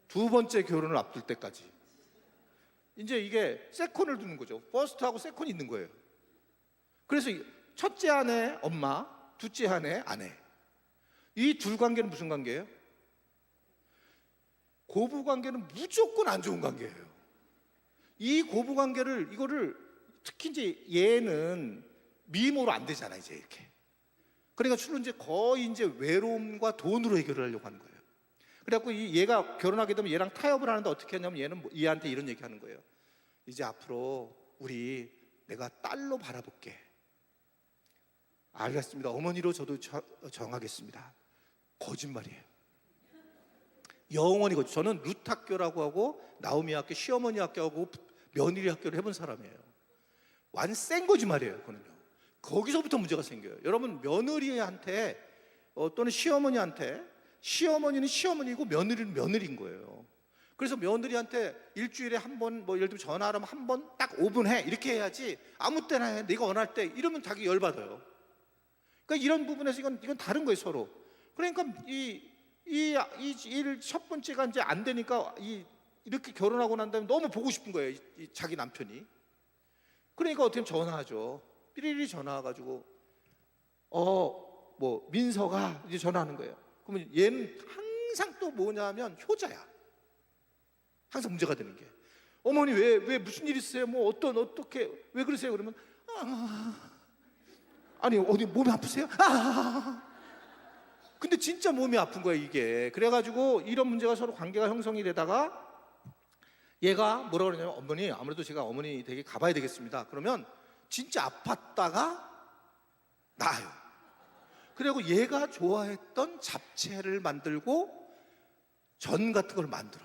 두 번째 결혼을 앞둘 때까지. 이제 이게 세컨을 두는 거죠. 퍼스트하고 세컨이 있는 거예요. 그래서 첫째 아내 엄마, 둘째 아내 아내. 이 둘 관계는 무슨 관계예요? 고부 관계는 무조건 안 좋은 관계예요. 이 고부 관계를 이거를 특히 이제 얘는 미모로 안 되잖아 이제 이렇게. 그러니까 주로 이제 거의 이제 외로움과 돈으로 해결을 하려고 하는 거예요. 그래갖고 얘가 결혼하게 되면 얘랑 타협을 하는데 어떻게 하냐면 얘는 얘한테 이런 얘기하는 거예요. 이제 앞으로 우리 내가 딸로 바라볼게. 알겠습니다. 어머니로 저도 정하겠습니다. 거짓말이에요. 영원히 거짓. 저는 룻 학교라고 하고 나오미 학교, 시어머니 학교하고 며느리 학교를 해본 사람이에요. 완센 거짓말이에요. 그거는요. 거기서부터 문제가 생겨요. 여러분 며느리한테 또는 시어머니한테 시어머니는 시어머니고 며느리는 며느리인 거예요. 그래서 며느리한테 일주일에 한 번 뭐 예를 들면 전화하면 한 번 딱 5분 해 이렇게 해야지 아무 때나 해 네가 원할 때 이러면 자기 열받아요. 그러니까 이런 부분에서 이건 다른 거예요 서로. 그러니까 이 첫 번째가 이제 안 되니까 이렇게 결혼하고 난 다음에 너무 보고 싶은 거예요 이 자기 남편이. 그러니까 어떻게 하면 전화하죠. 삐리리 전화 와가지고 뭐 민서가 이제 전화하는 거예요. 그러면 얘는 항상 또 뭐냐면 효자야. 항상 문제가 되는 게 어머니 왜 무슨 일 있어요? 뭐 어떻게 왜 그러세요? 그러면 아니 어디 몸이 아프세요? 근데 진짜 몸이 아픈 거야 이게. 그래가지고 이런 문제가 서로 관계가 형성이 되다가 얘가 뭐라 그러냐면 어머니 아무래도 제가 어머니 댁에 가봐야 되겠습니다. 그러면 진짜 아팠다가 나아요. 그리고 얘가 좋아했던 잡채를 만들고 전 같은 걸 만들어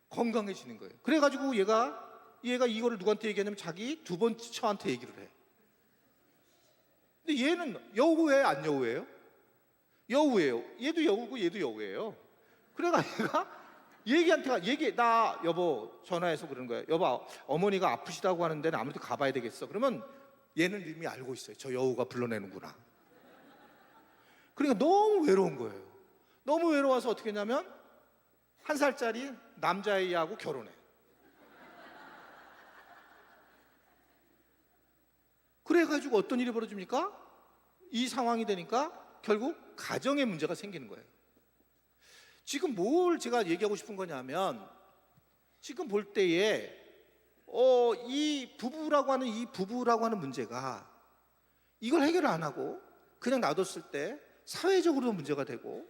건강해지는 거예요. 그래가지고 얘가 이거를 누구한테 얘기하냐면 자기 두 번째 처한테 얘기를 해. 근데 얘는 여우예요 안 여우예요? 여우예요. 얘도 여우고 얘도 여우예요. 그래가 얘가 나 여보 전화해서 그러는 거예요. 여보 어머니가 아프시다고 하는데 아무래도 가봐야 되겠어. 그러면 얘는 이미 알고 있어요. 저 여우가 불러내는구나. 그러니까 너무 외로운 거예요. 너무 외로워서 어떻게 했냐면 1살짜리 남자아이하고 결혼해. 그래가지고 어떤 일이 벌어집니까? 이 상황이 되니까 결국 가정에 문제가 생기는 거예요. 지금 뭘 제가 얘기하고 싶은 거냐면 지금 볼 때에 이 부부라고 하는 문제가 이걸 해결을 안 하고 그냥 놔뒀을 때 사회적으로도 문제가 되고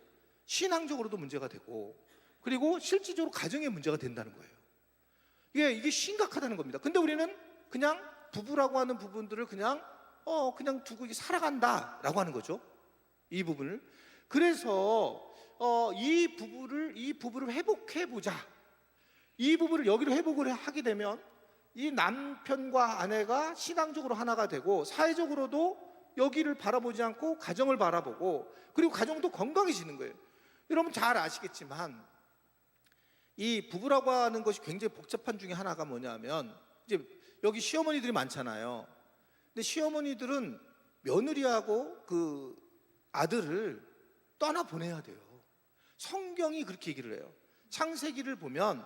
신앙적으로도 문제가 되고 그리고 실질적으로 가정에 문제가 된다는 거예요. 이게 심각하다는 겁니다. 근데 우리는 그냥 부부라고 하는 부분들을 그냥 두고 살아간다라고 하는 거죠. 이 부분을. 그래서 이 부부를 회복해 보자. 이 부부를 여기로 회복을 하게 되면 이 남편과 아내가 신앙적으로 하나가 되고 사회적으로도 여기를 바라보지 않고 가정을 바라보고 그리고 가정도 건강해지는 거예요. 여러분 잘 아시겠지만 이 부부라고 하는 것이 굉장히 복잡한 중에 하나가 뭐냐면 이제 여기 시어머니들이 많잖아요. 근데 시어머니들은 며느리하고 그 아들을 떠나보내야 돼요. 성경이 그렇게 얘기를 해요. 창세기를 보면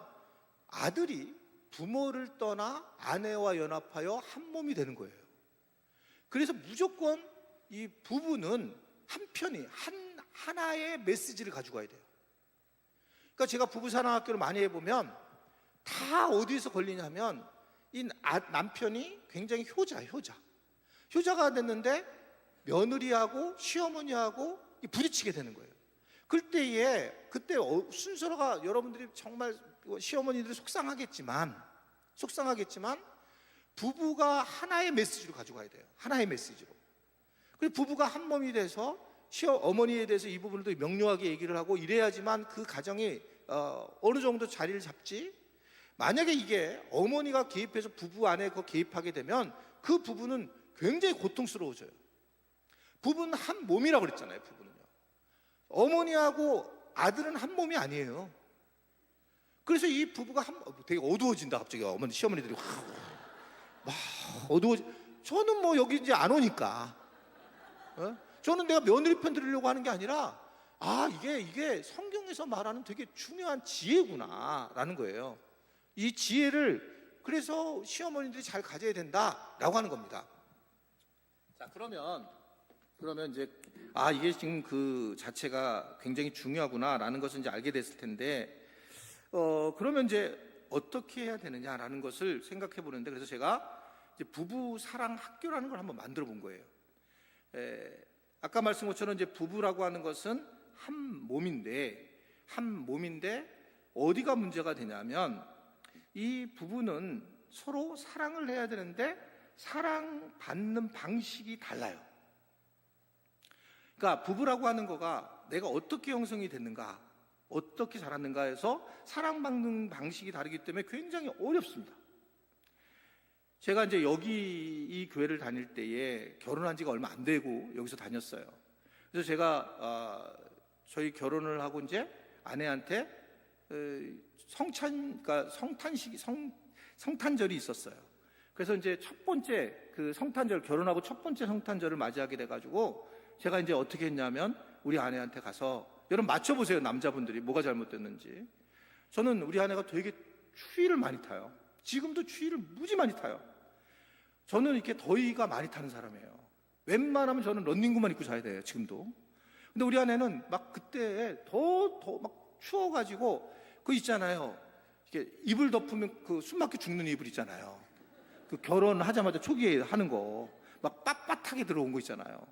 아들이 부모를 떠나 아내와 연합하여 한 몸이 되는 거예요. 그래서 무조건 이 부부는 한편이 하나의 메시지를 가지고 가야 돼요. 그러니까 제가 부부사랑학교를 많이 해보면 다 어디에서 걸리냐면 이 남편이 굉장히 효자가 됐는데 며느리하고 시어머니하고 부딪히게 되는 거예요. 그때 순서가 여러분들이 정말 시어머니들이 속상하겠지만 부부가 하나의 메시지로 가져가야 돼요. 하나의 메시지로. 그리고 부부가 한 몸이 돼서 어머니에 대해서 이 부분을 더 명료하게 얘기를 하고 이래야지만 그 가정이 어느 정도 자리를 잡지. 만약에 이게 어머니가 개입해서 부부 안에 개입하게 되면 그 부부는 굉장히 고통스러워져요. 부부는 한 몸이라고 그랬잖아요. 부부는요. 어머니하고 아들은 한 몸이 아니에요. 그래서 이 부부가 되게 어두워진다. 갑자기 어머니 시어머니들이 막 어두워지. 저는 뭐 여기 이제 안 오니까. 저는 내가 며느리 편 들으려고 하는 게 아니라 이게 성경에서 말하는 되게 중요한 지혜구나라는 거예요. 이 지혜를 그래서 시어머니들이 잘 가져야 된다라고 하는 겁니다. 자, 그러면 이제 이게 지금 그 자체가 굉장히 중요하구나라는 것을 이제 알게 됐을 텐데 그러면 이제 어떻게 해야 되느냐라는 것을 생각해 보는데, 그래서 제가 이제 부부 사랑 학교라는 걸 한번 만들어 본 거예요. 아까 말씀 것처럼 이제 부부라고 하는 것은 한 몸인데 어디가 문제가 되냐면 이 부부는 서로 사랑을 해야 되는데 사랑받는 방식이 달라요. 그러니까 부부라고 하는 거가 내가 어떻게 형성이 됐는가, 어떻게 자랐는가 해서 사랑받는 방식이 다르기 때문에 굉장히 어렵습니다. 제가 이제 여기 이 교회를 다닐 때에 결혼한 지가 얼마 안 되고 여기서 다녔어요. 그래서 제가 저희 결혼을 하고 이제 아내한테 성탄절이 있었어요. 그래서 이제 첫 번째 그 성탄절, 결혼하고 첫 번째 성탄절을 맞이하게 돼가지고 제가 이제 어떻게 했냐면 우리 아내한테 가서, 여러분 맞춰보세요. 남자분들이 뭐가 잘못됐는지. 저는 우리 아내가 되게 추위를 많이 타요. 지금도 추위를 무지 많이 타요. 저는 이렇게 더위가 많이 타는 사람이에요. 웬만하면 저는 런닝구만 입고 자야 돼요. 지금도. 근데 우리 아내는 막 그때 더 막 추워가지고 그거 있잖아요. 이렇게 이불 덮으면 그 숨막혀 죽는 이불 있잖아요. 그 결혼하자마자 초기에 하는 거 막 빳빳하게 들어온 거 있잖아요.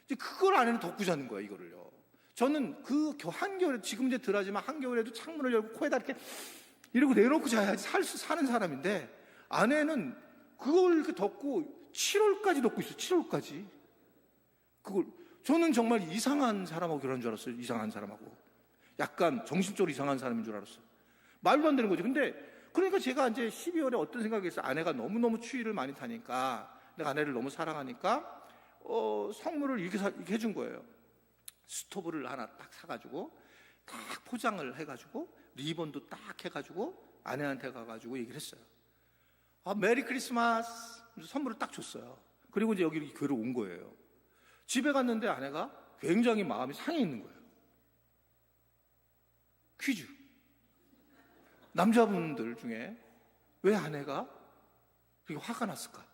이제 그걸 아내는 덮고 자는 거예요. 이거를요. 저는 그 한겨울에, 지금 이제 덜하지만 한겨울에도 창문을 열고 코에다 이렇게 이러고 내놓고 자야지 사는 사람인데, 아내는 그걸 이렇게 덮고 7월까지 덮고 있어요. 7월까지. 그걸 저는 정말 이상한 사람하고 결혼한 줄 알았어요. 이상한 사람하고. 약간 정신적으로 이상한 사람인 줄 알았어요. 말도 안 되는 거죠. 근데 그러니까 제가 이제 12월에 어떤 생각이 있어요. 아내가 너무너무 추위를 많이 타니까, 내가 아내를 너무 사랑하니까 선물을 이렇게 해준 거예요. 스토브를 하나 딱 사가지고 딱 포장을 해가지고 리본도 딱 해가지고 아내한테 가가지고 얘기를 했어요. 메리 크리스마스 선물을 딱 줬어요. 그리고 이제 여기 교회로 온 거예요. 집에 갔는데 아내가 굉장히 마음이 상해 있는 거예요. 퀴즈. 남자분들 중에 왜 아내가 그렇게 화가 났을까?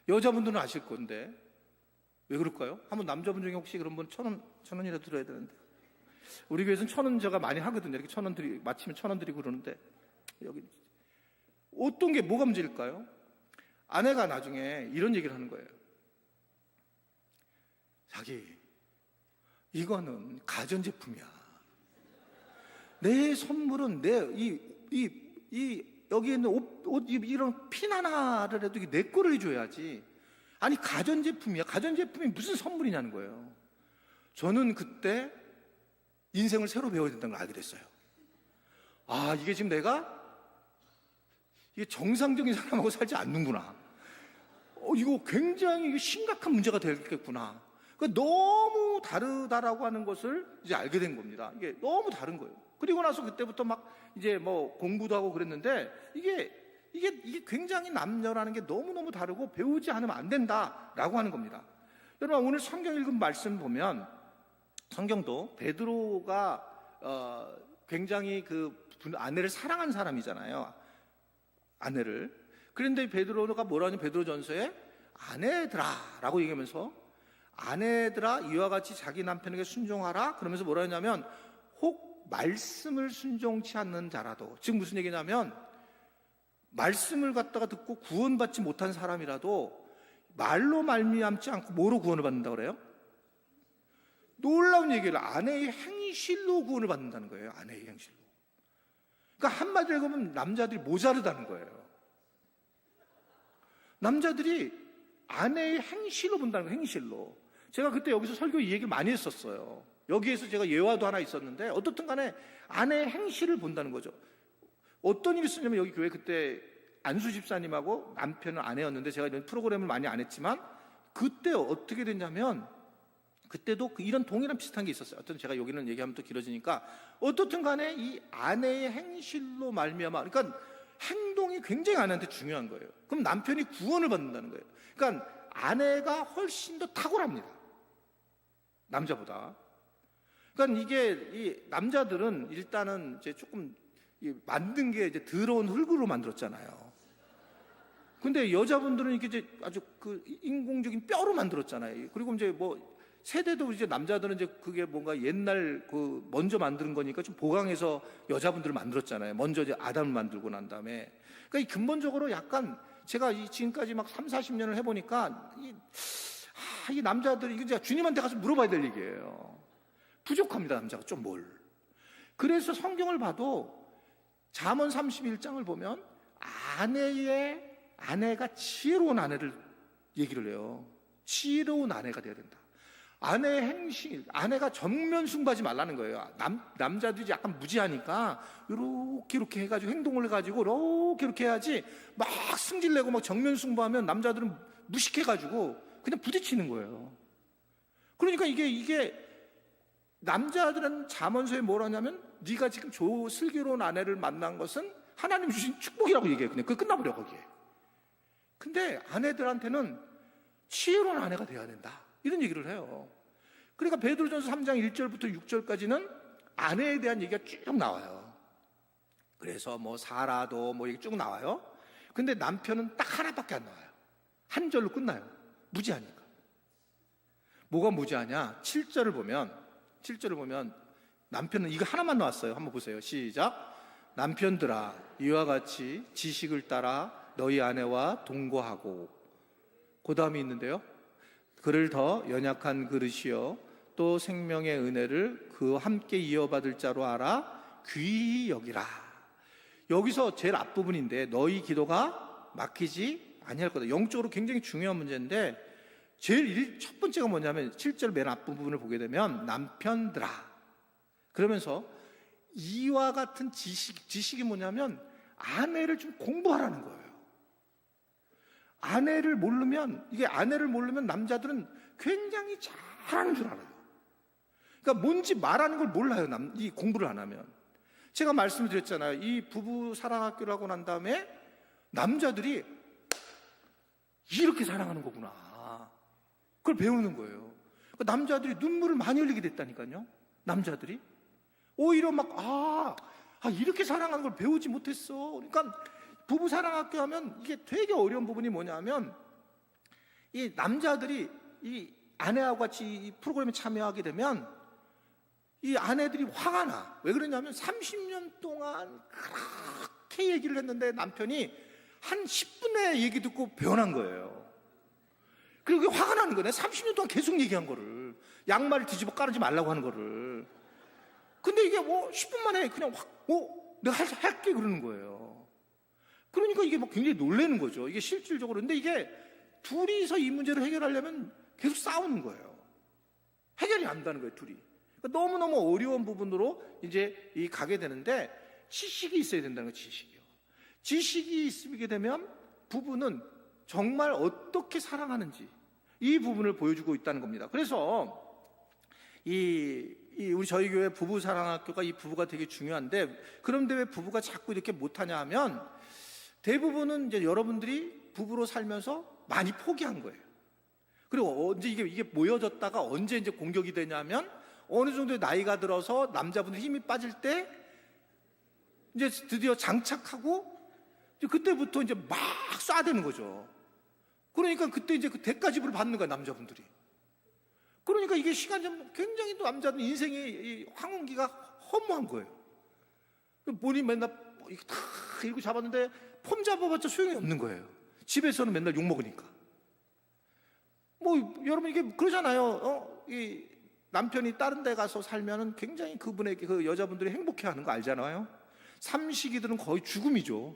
여자분들은 아실 건데 왜 그럴까요? 한번 남자분 중에 혹시 그런 분 천 원이라도 들어야 되는데, 우리 교회에서는 1,000원 제가 많이 하거든요. 이렇게 1,000원 드리고 마치면 1,000원 드리고 그러는데, 여기 어떤 게 뭐가 문제일까요? 아내가 나중에 이런 얘기를 하는 거예요. 자기, 이거는 가전제품이야. 내 선물은 여기 있는 옷 이런 핀 하나라도 내 거를 해줘야지. 아니, 가전제품이야. 가전제품이 무슨 선물이냐는 거예요. 저는 그때 인생을 새로 배워야 된다는 걸 알게 됐어요. 이게 지금 이게 정상적인 사람하고 살지 않는구나. 이거 굉장히 심각한 문제가 되겠구나. 그러니까 너무 다르다라고 하는 것을 이제 알게 된 겁니다. 이게 너무 다른 거예요. 그리고 나서 그때부터 막 이제 뭐 공부도 하고 그랬는데, 이게 굉장히 남녀라는 게 너무너무 다르고 배우지 않으면 안 된다라고 하는 겁니다. 여러분, 오늘 성경 읽은 말씀 보면 성경도 베드로가 굉장히 그 아내를 사랑한 사람이잖아요. 아내를. 그런데 베드로가 뭐라니, 베드로전서에 아내들아라고 얘기하면서, 아내들아 이와 같이 자기 남편에게 순종하라 그러면서 뭐라 했냐면, 혹 말씀을 순종치 않는 자라도, 즉 무슨 얘기냐면, 말씀을 갖다가 듣고 구원받지 못한 사람이라도 말로 말미암지 않고 뭐로 구원을 받는다 그래요? 놀라운 얘기를, 아내의 행실로 구원을 받는다는 거예요. 아내의 행실로. 그러니까 한마디로 보면 남자들이 모자르다는 거예요. 남자들이 아내의 행실로 본다는 거예요. 행실로. 제가 그때 여기서 설교 이 얘기를 많이 했었어요. 여기에서 제가 예화도 하나 있었는데 어떻든 간에 아내의 행실을 본다는 거죠. 어떤 일이 있었냐면 여기 교회 그때 안수 집사님하고 남편은 아내였는데 제가 이런 프로그램을 많이 안 했지만 그때 어떻게 됐냐면 그때도 이런 동일한 비슷한 게 있었어요. 어떤 제가 여기는 얘기하면 또 길어지니까 어떻든 간에 이 아내의 행실로 말미암아 그러니까 행동이 굉장히 아내한테 중요한 거예요. 그럼 남편이 구원을 받는다는 거예요. 그러니까 아내가 훨씬 더 탁월합니다. 남자보다. 그러니까 이게 이 남자들은 일단은 이제 조금 만든 게 이제 더러운 흙으로 만들었잖아요. 근데 여자분들은 이게 이제 아주 그 인공적인 뼈로 만들었잖아요. 그리고 이제 뭐 세대도 이제 남자들은 이제 그게 뭔가 옛날 그 먼저 만드는 거니까 좀 보강해서 여자분들을 만들었잖아요. 먼저 이제 아담을 만들고 난 다음에. 그러니까 이 근본적으로 약간 제가 지금까지 막 3, 40년을 해보니까 이 남자들이 이거 제가 주님한테 가서 물어봐야 될 얘기예요. 부족합니다, 남자가 좀 뭘. 그래서 성경을 봐도 잠언 31장을 보면 아내가 지혜로운 아내를 얘기를 해요. 지혜로운 아내가 돼야 된다. 아내의 행실, 아내가 정면 숭배하지 말라는 거예요. 남자들이 약간 무지하니까 이렇게 해가지고 행동을 해가지고 이렇게 해야지 막 승질내고 막 정면 숭배하면 남자들은 무식해가지고 그냥 부딪히는 거예요. 그러니까 이게 남자들은 잠언서에 뭘 하냐면 네가 지금 슬기로운 아내를 만난 것은 하나님 주신 축복이라고 얘기해요. 그냥 그게 끝나버려 거기에. 근데 아내들한테는 지혜로운 아내가 돼야 된다. 이런 얘기를 해요. 그러니까 베드로전서 3장 1절부터 6절까지는 아내에 대한 얘기가 쭉 나와요. 그래서 뭐 사라도 뭐 이게 쭉 나와요. 근데 남편은 딱 하나밖에 안 나와요. 한 절로 끝나요. 무지하니까. 뭐가 무지하냐? 7절을 보면 남편은 이거 하나만 나왔어요. 한번 보세요. 시작. 남편들아 이와 같이 지식을 따라 너희 아내와 동거하고. 그 다음이 있는데요. 그를 더 연약한 그릇이요 또 생명의 은혜를 그와 함께 이어받을 자로 알아 귀히 여기라. 여기서 제일 앞부분인데 너희 기도가 막히지 아니할 거다. 영적으로 굉장히 중요한 문제인데 제일 첫 번째가 뭐냐면 7절 맨 앞부분을 보게 되면 남편들아 그러면서 이와 같은 지식이 뭐냐면 아내를 좀 공부하라는 거예요. 아내를 모르면 남자들은 굉장히 잘하는 줄 알아요. 그러니까 뭔지 말하는 걸 몰라요. 이 공부를 안 하면. 제가 말씀을 드렸잖아요. 이 부부 사랑학교를 하고 난 다음에 남자들이 이렇게 사랑하는 거구나. 그걸 배우는 거예요. 그러니까 남자들이 눈물을 많이 흘리게 됐다니까요. 남자들이 오히려 이렇게 사랑하는 걸 배우지 못했어. 그러니까 부부 사랑학교 하면 이게 되게 어려운 부분이 뭐냐면 이 남자들이 이 아내하고 같이 이 프로그램에 참여하게 되면 이 아내들이 화가 나. 왜 그러냐면 30년 동안 그렇게 얘기를 했는데 남편이 한 10분의 얘기 듣고 변한 거예요. 그리고 그게 화가 나는 거네. 30년 동안 계속 얘기한 거를. 양말을 뒤집어 깔지 말라고 하는 거를. 근데 이게 10분 만에 그냥 내가 할게 그러는 거예요. 그러니까 이게 굉장히 놀라는 거죠. 이게 실질적으로. 근데 이게 둘이서 이 문제를 해결하려면 계속 싸우는 거예요. 해결이 안 된다는 거예요, 둘이. 그러니까 너무너무 어려운 부분으로 이제 가게 되는데 지식이 있어야 된다는 거예요, 지식이요. 지식이 있게 되면 부부는 정말 어떻게 사랑하는지 이 부분을 보여주고 있다는 겁니다. 그래서 우리 저희 교회 부부 사랑학교가 이 부부가 되게 중요한데 그런데 왜 부부가 자꾸 이렇게 못하냐 하면 대부분은 이제 여러분들이 부부로 살면서 많이 포기한 거예요. 그리고 언제 이게 모여졌다가 언제 이제 공격이 되냐면 어느 정도의 나이가 들어서 남자분들 힘이 빠질 때 이제 드디어 장착하고 이제 그때부터 이제 막 쏴대는 거죠. 그러니까 그때 이제 그 대가집을 받는 거야, 남자분들이. 그러니까 이게 시간이 굉장히 또 남자들 인생의 황혼기가 허무한 거예요. 본인 맨날 다 이러고 잡았는데 폼 잡아봤자 소용이 없는 거예요. 집에서는 맨날 욕먹으니까. 여러분 이게 그러잖아요. 이 남편이 다른 데 가서 살면은 굉장히 그분에게 그 여자분들이 행복해 하는 거 알잖아요. 삼식이들은 거의 죽음이죠.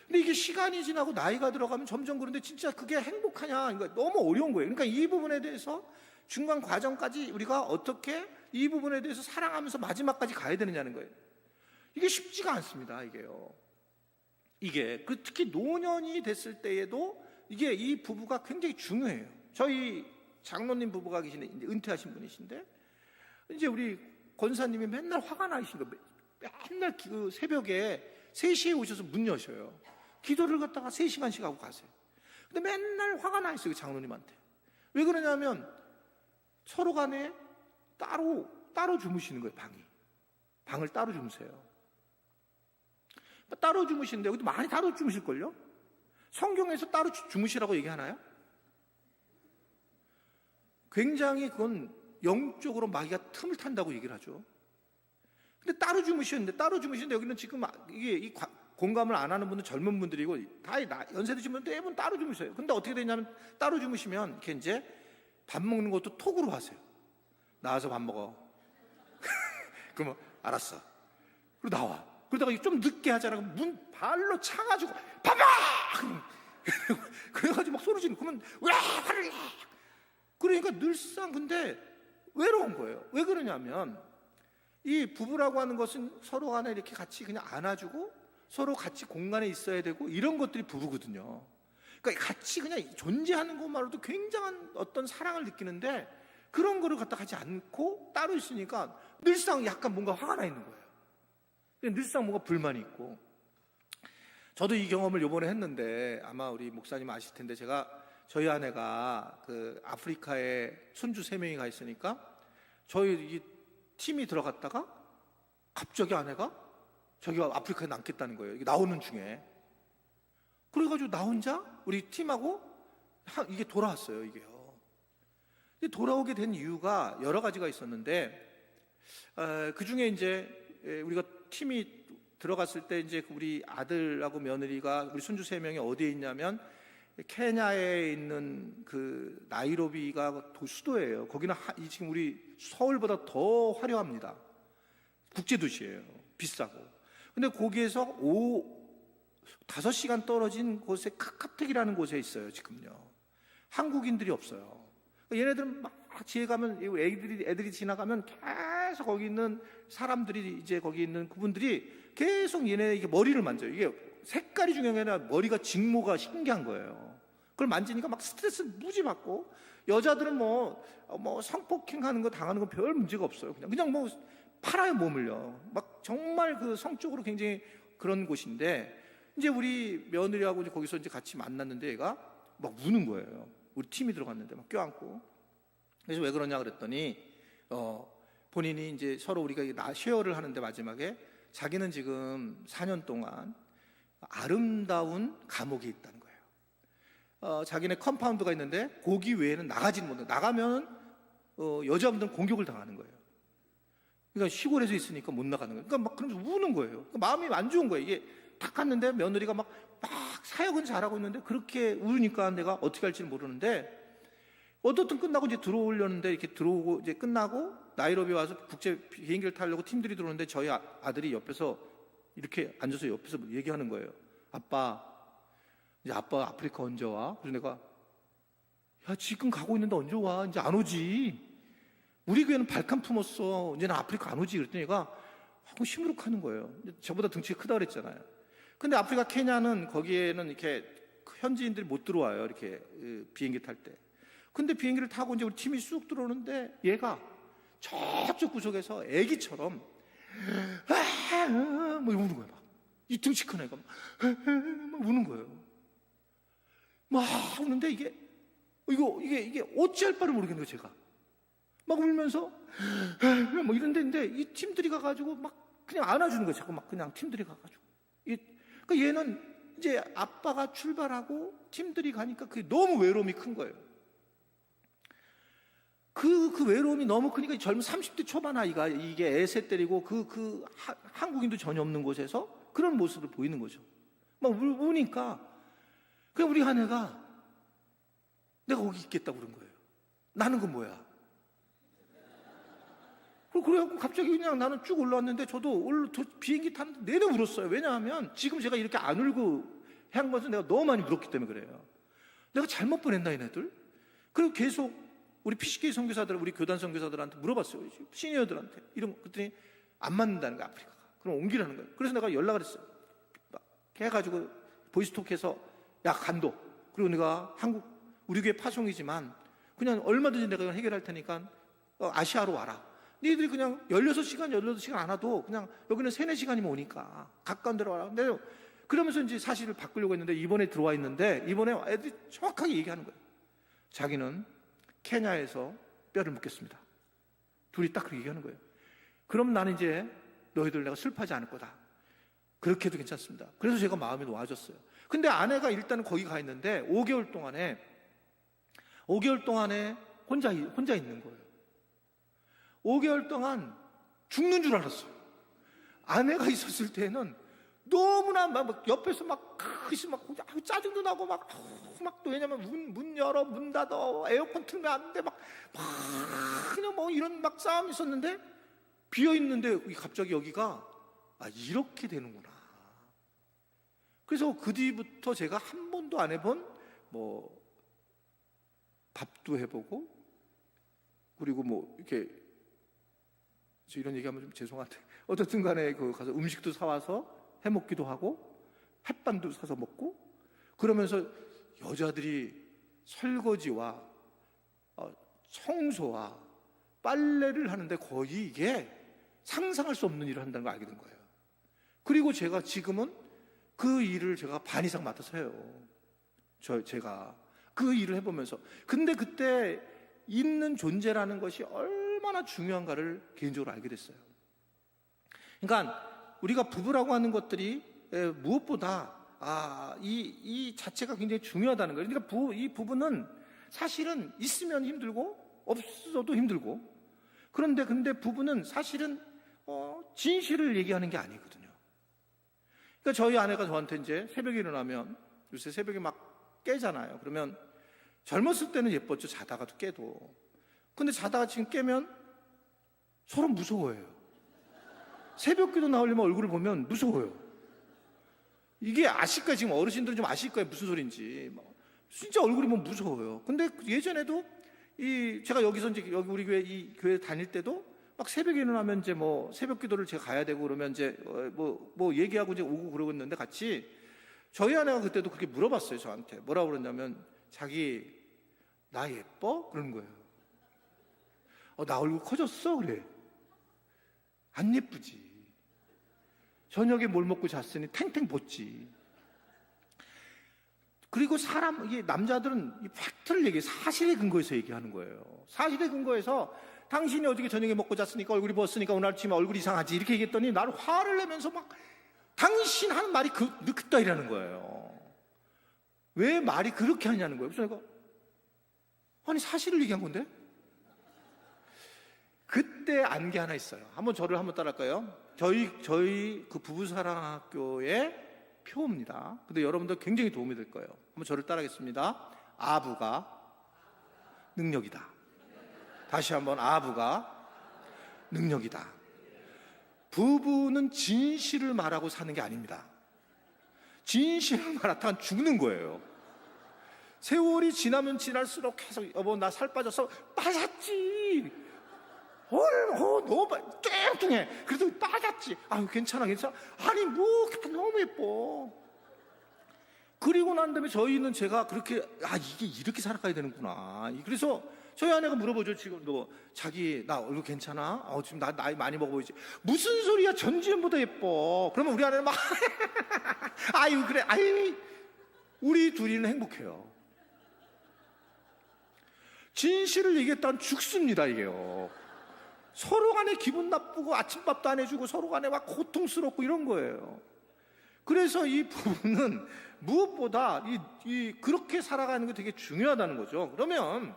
근데 근데 이게 시간이 지나고 나이가 들어가면 점점 그런데 진짜 그게 행복하냐? 그러니까 너무 어려운 거예요. 그러니까 이 부분에 대해서 중간 과정까지 우리가 어떻게 이 부분에 대해서 사랑하면서 마지막까지 가야 되느냐는 거예요. 이게 쉽지가 않습니다. 이게요. 이게 특히 노년이 됐을 때에도 이게 이 부부가 굉장히 중요해요. 저희 장로님 부부가 계시는데 이제 은퇴하신 분이신데 이제 우리 권사님이 맨날 화가 나신 거예요. 맨날 그 새벽에 3시에 오셔서 문 여셔요. 기도를 갖다가 3시간씩 하고 가세요. 근데 맨날 화가 나 있어요, 그 장로님한테. 왜 그러냐면 서로 간에 따로 주무시는 거예요, 방을 따로 주무세요. 따로 주무시는데 여기도 많이 따로 주무실걸요? 성경에서 따로 주무시라고 얘기하나요? 굉장히 그건 영적으로 마귀가 틈을 탄다고 얘기를 하죠. 근데 따로 주무시는데 여기는 지금 이 공감을 안 하는 분은 젊은 분들이고 다 연세 드신 분들 대부분 따로 주무셔요. 근데 어떻게 되냐면 따로 주무시면 이렇게 이제 밥 먹는 것도 톡으로 하세요. 나와서 밥 먹어. 그러면 알았어. 그리고 나와. 그러다가 좀 늦게 하잖아. 문 발로 차가지고 봐봐! 그래가지고 막 소리 지르고 그러면 왜 화를 내? 그러니까 늘상 근데 외로운 거예요. 왜 그러냐면 이 부부라고 하는 것은 서로 간에 이렇게 같이 그냥 안아주고 서로 같이 공간에 있어야 되고 이런 것들이 부부거든요. 그러니까 같이 그냥 존재하는 것만으로도 굉장한 어떤 사랑을 느끼는데 그런 거를 갖다 하지 않고 따로 있으니까 늘상 약간 뭔가 화가 나 있는 거예요. 늘상 뭔가 불만이 있고. 저도 이 경험을 요번에 했는데 아마 우리 목사님 아실 텐데 저희 아내가 그 아프리카에 손주 3명이 가 있으니까 저희 이 팀이 들어갔다가 갑자기 아내가 저기가 아프리카에 남겠다는 거예요. 이게 나오는 중에. 그래가지고 나 혼자 우리 팀하고 이게 돌아왔어요. 이게요. 돌아오게 된 이유가 여러 가지가 있었는데 그 중에 이제 우리가 팀이 들어갔을 때 이제 우리 아들하고 며느리가 우리 손주 3명이 어디에 있냐면 케냐에 있는 그 나이로비가 수도예요. 거기는 지금 우리 서울보다 더 화려합니다. 국제도시예요. 비싸고. 근데 거기에서 5시간 떨어진 곳에 카카텍이라는 곳에 있어요. 지금요. 한국인들이 없어요. 얘네들은 막 지에 가면 애들이 지나가면 계속 거기 있는 사람들이 이제 거기 있는 그분들이 계속 얘네 이게 머리를 만져요. 이게 색깔이 중요한 게 아니라 머리가 직모가 신기한 거예요. 그걸 만지니까 막 스트레스 무지 받고 여자들은 뭐 성폭행하는 거 당하는 건 별 문제가 없어요. 그냥 뭐 팔아요 몸을요. 막 정말 그 성적으로 굉장히 그런 곳인데 이제 우리 며느리하고 이제 거기서 이제 같이 만났는데 얘가 막 우는 거예요. 우리 팀이 들어갔는데 막 껴안고. 그래서 왜 그러냐 그랬더니 본인이 이제 서로 우리가 쉐어를 하는데 마지막에 자기는 지금 4년 동안 아름다운 감옥에 있다는 거예요. 자기네 컴파운드가 있는데 거기 외에는 나가지는 못해. 나가면 여자분들은 공격을 당하는 거예요. 그러니까 시골에서 있으니까 못 나가는 거예요. 그러니까 막 그러면서 우는 거예요. 그러니까 마음이 안 좋은 거예요. 이게 딱 갔는데 며느리가 막 사역은 잘하고 있는데 그렇게 우니까 내가 어떻게 할지는 모르는데 어떻든 끝나고 이제 들어오려는데 이렇게 들어오고 이제 끝나고 나이로비 와서 국제 비행기를 타려고 팀들이 들어오는데 저희 아들이 옆에서 이렇게 앉아서 옆에서 얘기하는 거예요. 아빠, 이제 아빠 아프리카 언제 와? 그래서 내가 야 지금 가고 있는데 언제 와? 이제 안 오지. 우리 교회는 발칸 품었어. 이제는 아프리카 안 오지. 그랬더니 얘가 하고 시무룩하는 거예요. 저보다 등치가 크다 그랬잖아요. 근데 아프리카 케냐는 거기에는 이렇게 현지인들이 못 들어와요. 이렇게 비행기 탈 때. 근데 비행기를 타고 이제 우리 팀이 쑥 들어오는데 얘가 저쪽 구석에서 애기처럼 뭐 우는 거예요. 막. 이 등치 큰 애가 막 우는 거예요. 막 우는데 이게 어찌할 바를 모르겠는 거예요. 제가 막 울면서 뭐 이런데 이 팀들이 가가지고 막 그냥 안아주는 거예요. 자꾸 막 그냥 팀들이 가가지고. 그러니까 얘는 이제 아빠가 출발하고 팀들이 가니까 그게 너무 외로움이 큰 거예요. 그 외로움이 너무 크니까 젊은 30대 초반 아이가 이게 애새 때리고 한국인도 전혀 없는 곳에서 그런 모습을 보이는 거죠. 막 우니까 그냥 우리 아내가 내가 거기 있겠다고 그런 거예요. 나는 건 뭐야? 그래갖고 갑자기 그냥 나는 쭉 올라왔는데 저도 비행기 타는데 내내 울었어요. 왜냐하면 지금 제가 이렇게 안 울고 한 것은 내가 너무 많이 물었기 때문에 그래요. 내가 잘못 보냈나 얘네들? 그리고 계속 우리 PCK 선교사들, 우리 교단 선교사들한테 물어봤어요. 시니어들한테 이런 거. 그랬더니 안 맞는다는 거야, 아프리카가. 그럼 옮기라는 거예요. 그래서 내가 연락을 했어요. 막 해가지고 보이스톡해서 야 간도. 그리고 내가 한국 우리 교회 파송이지만 그냥 얼마든지 내가 해결할 테니까 아시아로 와라. 니들이 그냥 16시간 안 와도 그냥 여기는 3, 4시간이면 오니까 가까운 데로 와라. 근데 그러면서 이제 사실을 바꾸려고 했는데 이번에 들어와 있는데 이번에 애들이 정확하게 얘기하는 거예요. 자기는 케냐에서 뼈를 묻겠습니다. 둘이 딱 그렇게 얘기하는 거예요. 그럼 나는 이제 너희들 내가 슬퍼하지 않을 거다. 그렇게 해도 괜찮습니다. 그래서 제가 마음이 놓아졌어요. 근데 아내가 일단은 거기 가 있는데 5개월 동안에 혼자 있는 거예요. 5개월 동안 죽는 줄 알았어요. 아내가 있었을 때는 너무나 막 옆에서 막 짜증도 나고 막 또 왜냐면 문 열어 문 닫아 에어컨 틀면 안 돼 막 그냥 뭐 이런 막 싸움이 있었는데 비어 있는데 갑자기 여기가 이렇게 되는구나. 그래서 그 뒤부터 제가 한 번도 안 해본 뭐 밥도 해보고 그리고 뭐 이렇게 저 이런 얘기하면 좀 죄송한데 어쨌든 간에 그 가서 음식도 사와서 해 먹기도 하고 햇반도 사서 먹고 그러면서 여자들이 설거지와 청소와 빨래를 하는데 거의 이게 상상할 수 없는 일을 한다는 걸 알게 된 거예요. 그리고 제가 지금은 그 일을 제가 반 이상 맡아서 해요. 제가 그 일을 해보면서 근데 그때 있는 존재라는 것이 얼마나 중요한가를 개인적으로 알게 됐어요. 그러니까 우리가 부부라고 하는 것들이 무엇보다 이 자체가 굉장히 중요하다는 거예요. 그러니까 이 부부는 사실은 있으면 힘들고 없어도 힘들고 그런데 근데 부부는 사실은 진실을 얘기하는 게 아니거든요. 그러니까 저희 아내가 저한테 이제 새벽에 일어나면 요새 새벽에 막 깨잖아요. 그러면 젊었을 때는 예뻤죠. 자다가도 깨도. 근데 자다가 지금 깨면 서로 무서워해요. 새벽기도 나오려면 얼굴을 보면 무서워요. 이게 아실 거예요. 지금 어르신들은 좀 아실 거예요. 무슨 소리인지. 진짜 얼굴이 보면 무서워요. 근데 예전에도 제가 여기서 이제 여기 우리 이 교회 다닐 때도 막 새벽에 일어나면 이제 뭐 새벽기도를 제가 가야 되고 그러면 이제 뭐 얘기하고 이제 오고 그러고 있는데 같이 저희 아내가 그때도 그렇게 물어봤어요. 저한테 뭐라고 그러냐면 자기 나 예뻐? 그러는 거예요. 나 얼굴 커졌어? 그래. 안 예쁘지. 저녁에 뭘 먹고 잤으니 탱탱 벗지. 그리고 이게 남자들은 이 팩트를 얘기해. 사실에 근거해서 얘기하는 거예요. 사실에 근거해서 당신이 어저께 저녁에 먹고 잤으니까 얼굴이 벗었으니까 오늘 아침에 얼굴이 이상하지. 이렇게 얘기했더니 나를 화를 내면서 막 당신 하는 말이 그따위라는 거예요. 왜 말이 그렇게 하냐는 거예요. 그래서 내가 아니 사실을 얘기한 건데? 그때 안 게 하나 있어요. 저를 한번 따라할까요? 저희 그 부부사랑학교의 표입니다. 근데 여러분들 굉장히 도움이 될 거예요. 한번 저를 따라하겠습니다. 아부가 능력이다. 다시 한번 아부가 능력이다. 부부는 진실을 말하고 사는 게 아닙니다. 진실을 말하다가 죽는 거예요. 세월이 지나면 지날수록 계속 여보 나 살 빠졌어. 빠졌지. 너무 뚱뚱해. 그래도 빠졌지. 괜찮아. 아니 뭐 너무 예뻐. 그리고 난 다음에 저희는 제가 그렇게 이게 이렇게 살아가야 되는구나. 그래서 저희 아내가 물어보죠. 지금 너 자기 나 얼굴 괜찮아? 지금 나 나이 많이 먹어 보이지? 무슨 소리야? 전지현보다 예뻐. 그러면 우리 아내는 막 아유 그래. 우리 둘이는 행복해요. 진실을 얘기했다면 죽습니다. 이게요. 서로 간에 기분 나쁘고 아침밥도 안 해주고 서로 간에 막 고통스럽고 이런 거예요. 그래서 이 부분은 무엇보다 그렇게 살아가는 게 되게 중요하다는 거죠. 그러면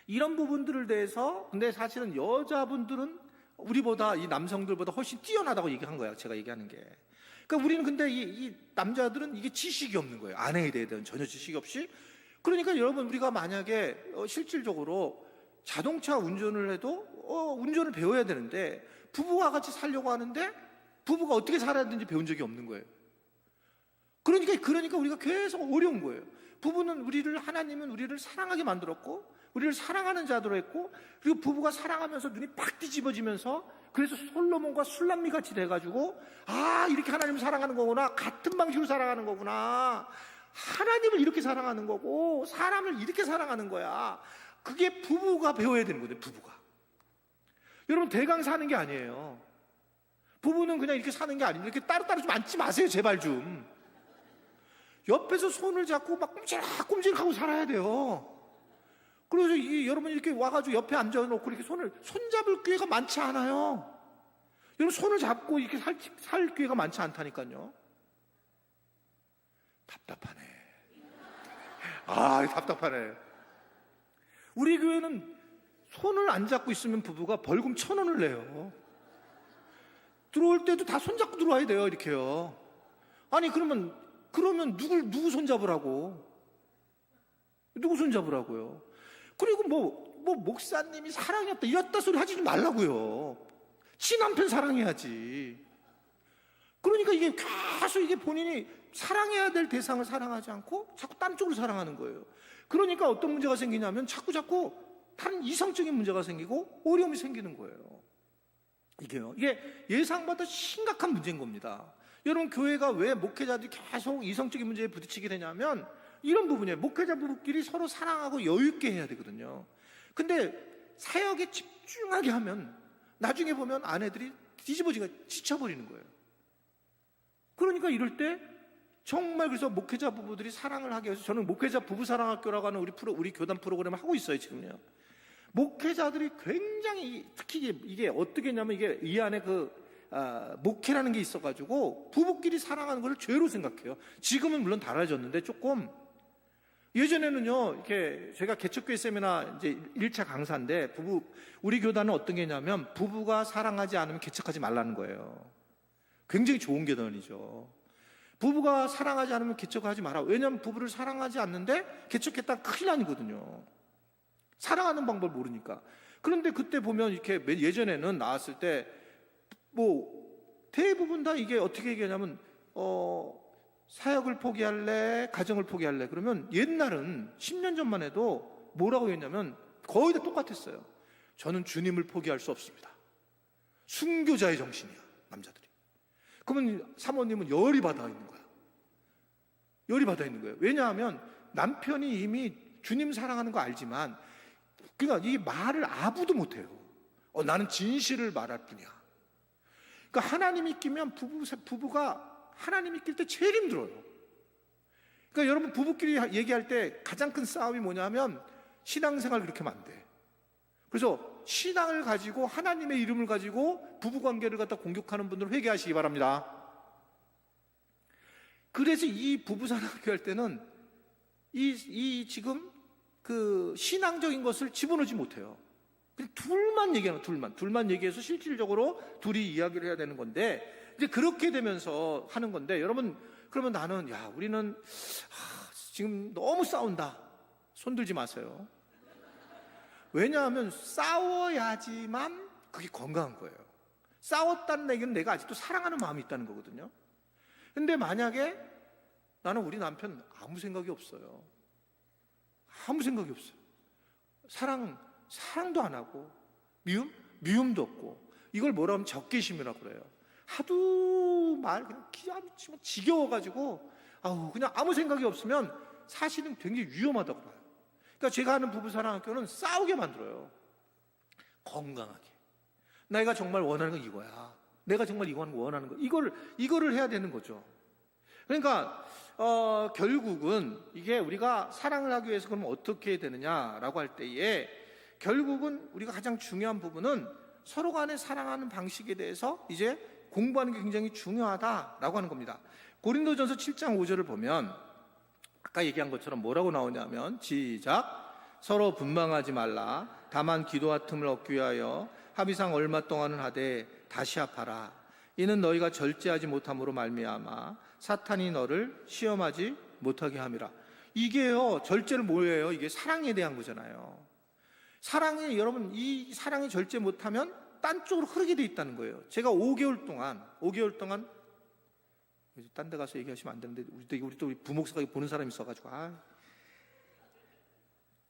이런 부분들을 대해서 근데 사실은 여자분들은 우리보다 이 남성들보다 훨씬 뛰어나다고 얘기한 거예요. 제가 얘기하는 게. 그러니까 우리는 근데 이 남자들은 이게 지식이 없는 거예요. 아내에 대한 전혀 지식이 없이. 그러니까 여러분 우리가 만약에 실질적으로 자동차 운전을 해도 운전을 배워야 되는데 부부와 같이 살려고 하는데 부부가 어떻게 살아야 되는지 배운 적이 없는 거예요. 그러니까 우리가 계속 어려운 거예요. 하나님은 우리를 사랑하게 만들었고, 우리를 사랑하는 자들로 했고, 그리고 부부가 사랑하면서 눈이 팍 뒤집어지면서, 그래서 솔로몬과 술람미 같이 돼가지고, 이렇게 하나님을 사랑하는 거구나, 같은 방식으로 사랑하는 거구나, 하나님을 이렇게 사랑하는 거고, 사람을 이렇게 사랑하는 거야. 그게 부부가 배워야 되는 거예요, 부부가. 여러분, 대강 사는 게 아니에요. 부부는 그냥 이렇게 사는 게 아닙니다. 이렇게 따로따로 좀 앉지 마세요, 제발 좀. 옆에서 손을 잡고 막 꼼지락꼼지락하고 살아야 돼요. 그래서 여러분 이렇게 와가지고 옆에 앉아놓고 이렇게 손잡을 기회가 많지 않아요. 여러분 손을 잡고 이렇게 살 기회가 많지 않다니까요. 답답하네. 답답하네. 우리 교회는 손을 안 잡고 있으면 부부가 벌금 1,000원을 내요. 들어올 때도 다 손잡고 들어와야 돼요, 이렇게요. 아니, 그러면 누구 손잡으라고? 누구 손잡으라고요? 그리고 목사님이 사랑이 없다, 이랬다 소리 하지 말라고요. 친남편 사랑해야지. 그러니까 이게 계속 이게 본인이 사랑해야 될 대상을 사랑하지 않고 자꾸 딴 쪽으로 사랑하는 거예요. 그러니까 어떤 문제가 생기냐면 자꾸 다른 이성적인 문제가 생기고 어려움이 생기는 거예요. 이게 예상보다 심각한 문제인 겁니다. 여러분, 교회가 왜 목회자들이 계속 이성적인 문제에 부딪히게 되냐면 이런 부분이에요. 목회자 부부끼리 서로 사랑하고 여유 있게 해야 되거든요. 근데 사역에 집중하게 하면 나중에 보면 아내들이 지쳐버리는 거예요. 그러니까 이럴 때 정말, 그래서 목회자 부부들이 사랑을 하게 해서, 저는 목회자 부부 사랑학교라고 하는 우리 교단 프로그램을 하고 있어요, 지금요. 목회자들이 굉장히, 특히 이게 어떻게 했냐면, 이게 이 안에 목회라는 게 있어가지고 부부끼리 사랑하는 걸 죄로 생각해요. 지금은 물론 달라졌는데 조금, 예전에는요, 이렇게 제가 개척교회 세미나 이제 1차 강사인데, 우리 교단은 어떤 게 있냐면, 부부가 사랑하지 않으면 개척하지 말라는 거예요. 굉장히 좋은 교단이죠. 부부가 사랑하지 않으면 개척하지 마라. 왜냐하면 부부를 사랑하지 않는데 개척했다 큰일 나거든요. 사랑하는 방법을 모르니까. 그런데 그때 보면 이렇게 예전에는 나왔을 때 대부분 다 이게 어떻게 얘기하냐면 사역을 포기할래, 가정을 포기할래. 그러면 옛날은 10년 전만 해도 뭐라고 했냐면 거의 다 똑같았어요. 저는 주님을 포기할 수 없습니다. 순교자의 정신이야, 남자들이. 그러면 사모님은 열이 받아 있는 거야. 열이 받아 있는 거예요. 왜냐하면 남편이 이미 주님 사랑하는 거 알지만, 그러니까 이 말을 아무도 못해요. 나는 진실을 말할 뿐이야. 그러니까 하나님이 끼면 부부가 하나님이 낄 때 제일 힘들어요. 그러니까 여러분, 부부끼리 얘기할 때 가장 큰 싸움이 뭐냐면 신앙생활 그렇게 하면 안 돼. 그래서 신앙을 가지고, 하나님의 이름을 가지고 부부관계를 갖다 공격하는 분들은 회개하시기 바랍니다. 그래서 이 부부사랑학교 할 때는 지금 신앙적인 것을 집어넣지 못해요. 그냥 둘만 얘기하는, 둘만 얘기해서 실질적으로 둘이 이야기를 해야 되는 건데, 이제 그렇게 되면서 하는 건데, 여러분, 그러면 나는, 우리는 지금 너무 싸운다. 손들지 마세요. 왜냐하면 싸워야지만 그게 건강한 거예요. 싸웠다는 얘기는 내가 아직도 사랑하는 마음이 있다는 거거든요. 근데 만약에 나는 우리 남편 아무 생각이 없어요. 아무 생각이 없어요. 사랑도 안 하고, 미움도 없고, 이걸 뭐라 하면 적개심이라고 그래요. 하도 그냥 기가 지겨워가지고, 그냥 아무 생각이 없으면 사실은 굉장히 위험하다고 봐요. 그러니까 제가 하는 부부사랑학교는 싸우게 만들어요. 건강하게. 내가 정말 원하는 건 이거야. 내가 정말 이거 원하는 거. 이거를 해야 되는 거죠. 그러니까, 결국은 이게 우리가 사랑을 하기 위해서 그러면 어떻게 해야 되느냐라고 할 때에, 결국은 우리가 가장 중요한 부분은 서로 간에 사랑하는 방식에 대해서 이제 공부하는 게 굉장히 중요하다라고 하는 겁니다. 고린도전서 7장 5절을 보면 아까 얘기한 것처럼 뭐라고 나오냐면, 시작. 서로 분방하지 말라. 다만 기도와 틈을 얻기 위하여 합의상 얼마 동안은 하되 다시 합하라. 이는 너희가 절제하지 못함으로 말미암아 사탄이 너를 시험하지 못하게 함이라. 이게요, 절제를 뭐예요? 이게 사랑에 대한 거잖아요. 여러분, 이 사랑이 절제 못하면 딴 쪽으로 흐르게 돼 있다는 거예요. 제가 5개월 동안 딴 데 가서 얘기하시면 안 되는데 우리 또 부목사가 보는 사람이 있어가지고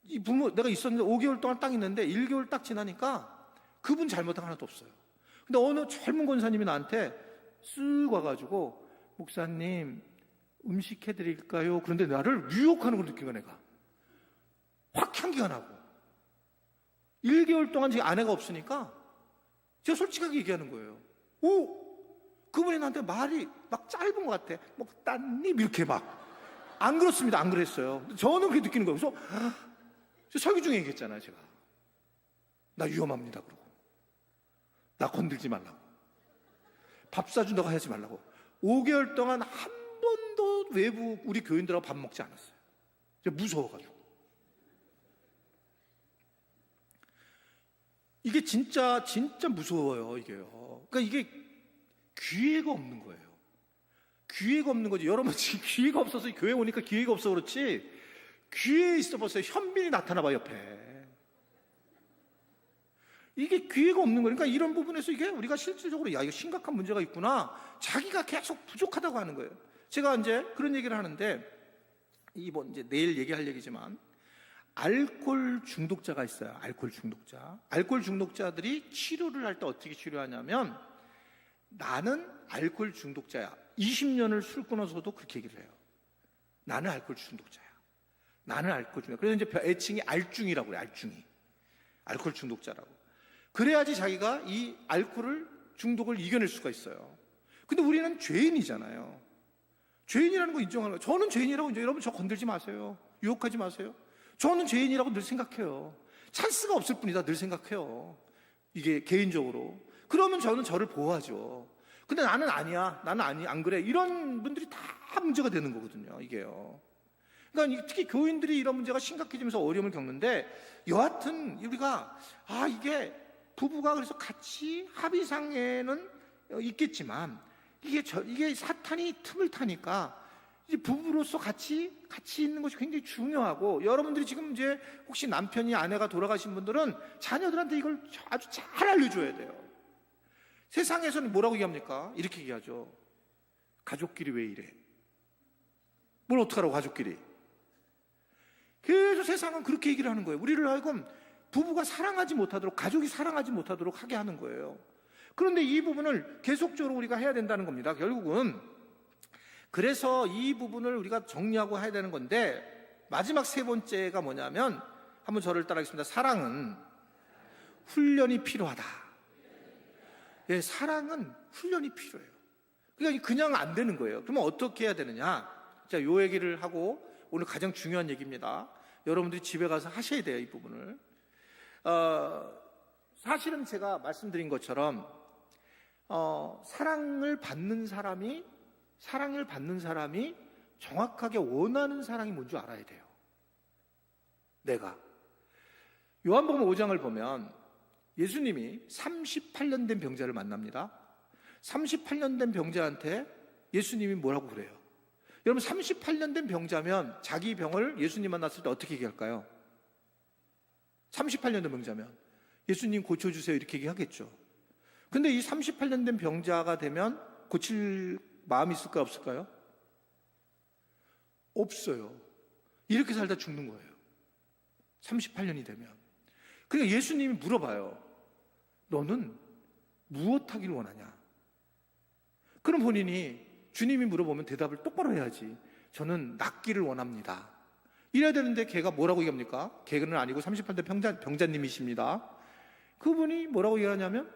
이 부모 내가 있었는데 5개월 동안 딱 있는데 1개월 딱 지나니까 그분 잘못한 거 하나도 없어요. 근데 어느 젊은 권사님이 나한테 쓱 와가지고 목사님 음식 해드릴까요? 그런데 나를 유혹하는 걸 느낀 거야. 내가 확 향기가 나고 1개월 동안 지금 아내가 없으니까 제가 솔직하게 얘기하는 거예요. 그분이 나한테 말이 막 짧은 것 같아. 뭐 딴님 이렇게 막 안 그렇습니다. 안 그랬어요. 저는 그렇게 느끼는 거예요. 그래서 설교 중에 얘기했잖아요. 제가 나 위험합니다. 그러고 나 건들지 말라고, 밥 사준다고 하지 말라고. 5개월 동안 한 번도 외부 우리 교인들하고 밥 먹지 않았어요. 제가 무서워가지고. 이게 진짜 무서워요. 이게요. 그러니까 이게 기회가 없는 거예요. 기회가 없는 거지. 여러분 지금 기회가 없어서 교회 오니까 기회가 없어 그렇지, 기회에 있어 보세요. 현빈이 나타나 봐 옆에. 이게 기회가 없는 거니까 이런 부분에서 이게 우리가 실질적으로 이거 심각한 문제가 있구나, 자기가 계속 부족하다고 하는 거예요. 제가 이제 그런 얘기를 하는데 이번 이제 내일 얘기할 얘기지만 알코올 중독자가 있어요. 알코올 중독자. 알코올 중독자들이 치료를 할 때 어떻게 치료하냐면 나는 알코올 중독자야. 20년을 술 끊어서도 그렇게 얘기를 해요. 나는 알코올 중독자야. 나는 알코올 중독자. 그래서 이제 애칭이 알중이라고 그래요. 알중이. 알코올 중독자라고. 그래야지 자기가 이 알코올 중독을 이겨낼 수가 있어요. 근데 우리는 죄인이잖아요. 죄인이라는 거 인정하는 거예요. 저는 죄인이라고 인정해요. 여러분 저 건들지 마세요. 유혹하지 마세요. 저는 죄인이라고 늘 생각해요. 찬스가 없을 뿐이다 늘 생각해요. 이게 개인적으로. 그러면 저는 저를 보호하죠. 근데 나는 아니야. 나는 안 그래. 이런 분들이 다 문제가 되는 거거든요. 이게요. 그러니까 특히 교인들이 이런 문제가 심각해지면서 어려움을 겪는데, 여하튼 우리가 이게 부부가 그래서 같이 합의상에는 있겠지만 이게 사탄이 틈을 타니까 이제 부부로서 같이 있는 것이 굉장히 중요하고, 여러분들이 지금 이제 혹시 남편이 아내가 돌아가신 분들은 자녀들한테 이걸 아주 잘 알려줘야 돼요. 세상에서는 뭐라고 얘기합니까? 이렇게 얘기하죠. 가족끼리 왜 이래? 뭘 어떡하라고 가족끼리? 그래서 세상은 그렇게 얘기를 하는 거예요. 우리를 하여금 부부가 사랑하지 못하도록, 가족이 사랑하지 못하도록 하게 하는 거예요. 그런데 이 부분을 계속적으로 우리가 해야 된다는 겁니다. 결국은 그래서 이 부분을 우리가 정리하고 해야 되는 건데, 마지막 세 번째가 뭐냐면, 한번 저를 따라하겠습니다. 사랑은 훈련이 필요하다. 예, 사랑은 훈련이 필요해요. 그러니까 그냥 안 되는 거예요. 그러면 어떻게 해야 되느냐? 자, 요 얘기를 하고, 오늘 가장 중요한 얘기입니다. 여러분들이 집에 가서 하셔야 돼요, 이 부분을. 사실은 제가 말씀드린 것처럼 사랑을 받는 사람이 정확하게 원하는 사랑이 뭔지 알아야 돼요. 내가 요한복음 5장을 보면 예수님이 38년 된 병자를 만납니다. 38년 된 병자한테 예수님이 뭐라고 그래요? 여러분 38년 된 병자면 자기 병을 예수님 만났을 때 어떻게 얘기할까요? 38년 된 병자면 예수님 고쳐주세요 이렇게 얘기하겠죠. 근데 이 38년 된 병자가 되면 고칠 마음이 있을까요? 없을까요? 없어요. 이렇게 살다 죽는 거예요. 38년이 되면. 그러니까 예수님이 물어봐요. 너는 무엇 하기를 원하냐? 그럼 본인이 주님이 물어보면 대답을 똑바로 해야지. 저는 낫기를 원합니다. 이래야 되는데 걔가 뭐라고 얘기합니까? 걔는 아니고 38대 병자님이십니다. 그분이 뭐라고 얘기하냐면,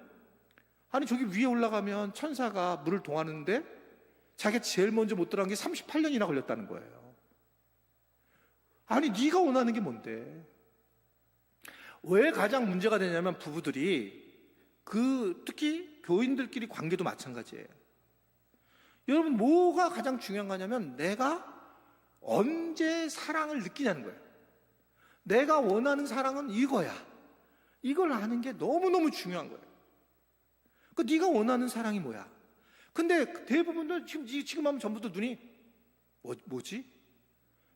아니 저기 위에 올라가면 천사가 물을 동하는데 자기가 제일 먼저 못 들어간 게 38년이나 걸렸다는 거예요. 아니 네가 원하는 게 뭔데? 왜 가장 문제가 되냐면 부부들이 특히 교인들끼리 관계도 마찬가지예요. 여러분 뭐가 가장 중요한 거냐면 내가 언제 사랑을 느끼냐는 거예요. 내가 원하는 사랑은 이거야. 이걸 아는 게 너무너무 중요한 거예요. 네가 원하는 사랑이 뭐야? 근데 대부분도 지금 하면 전부 다 눈이 뭐지?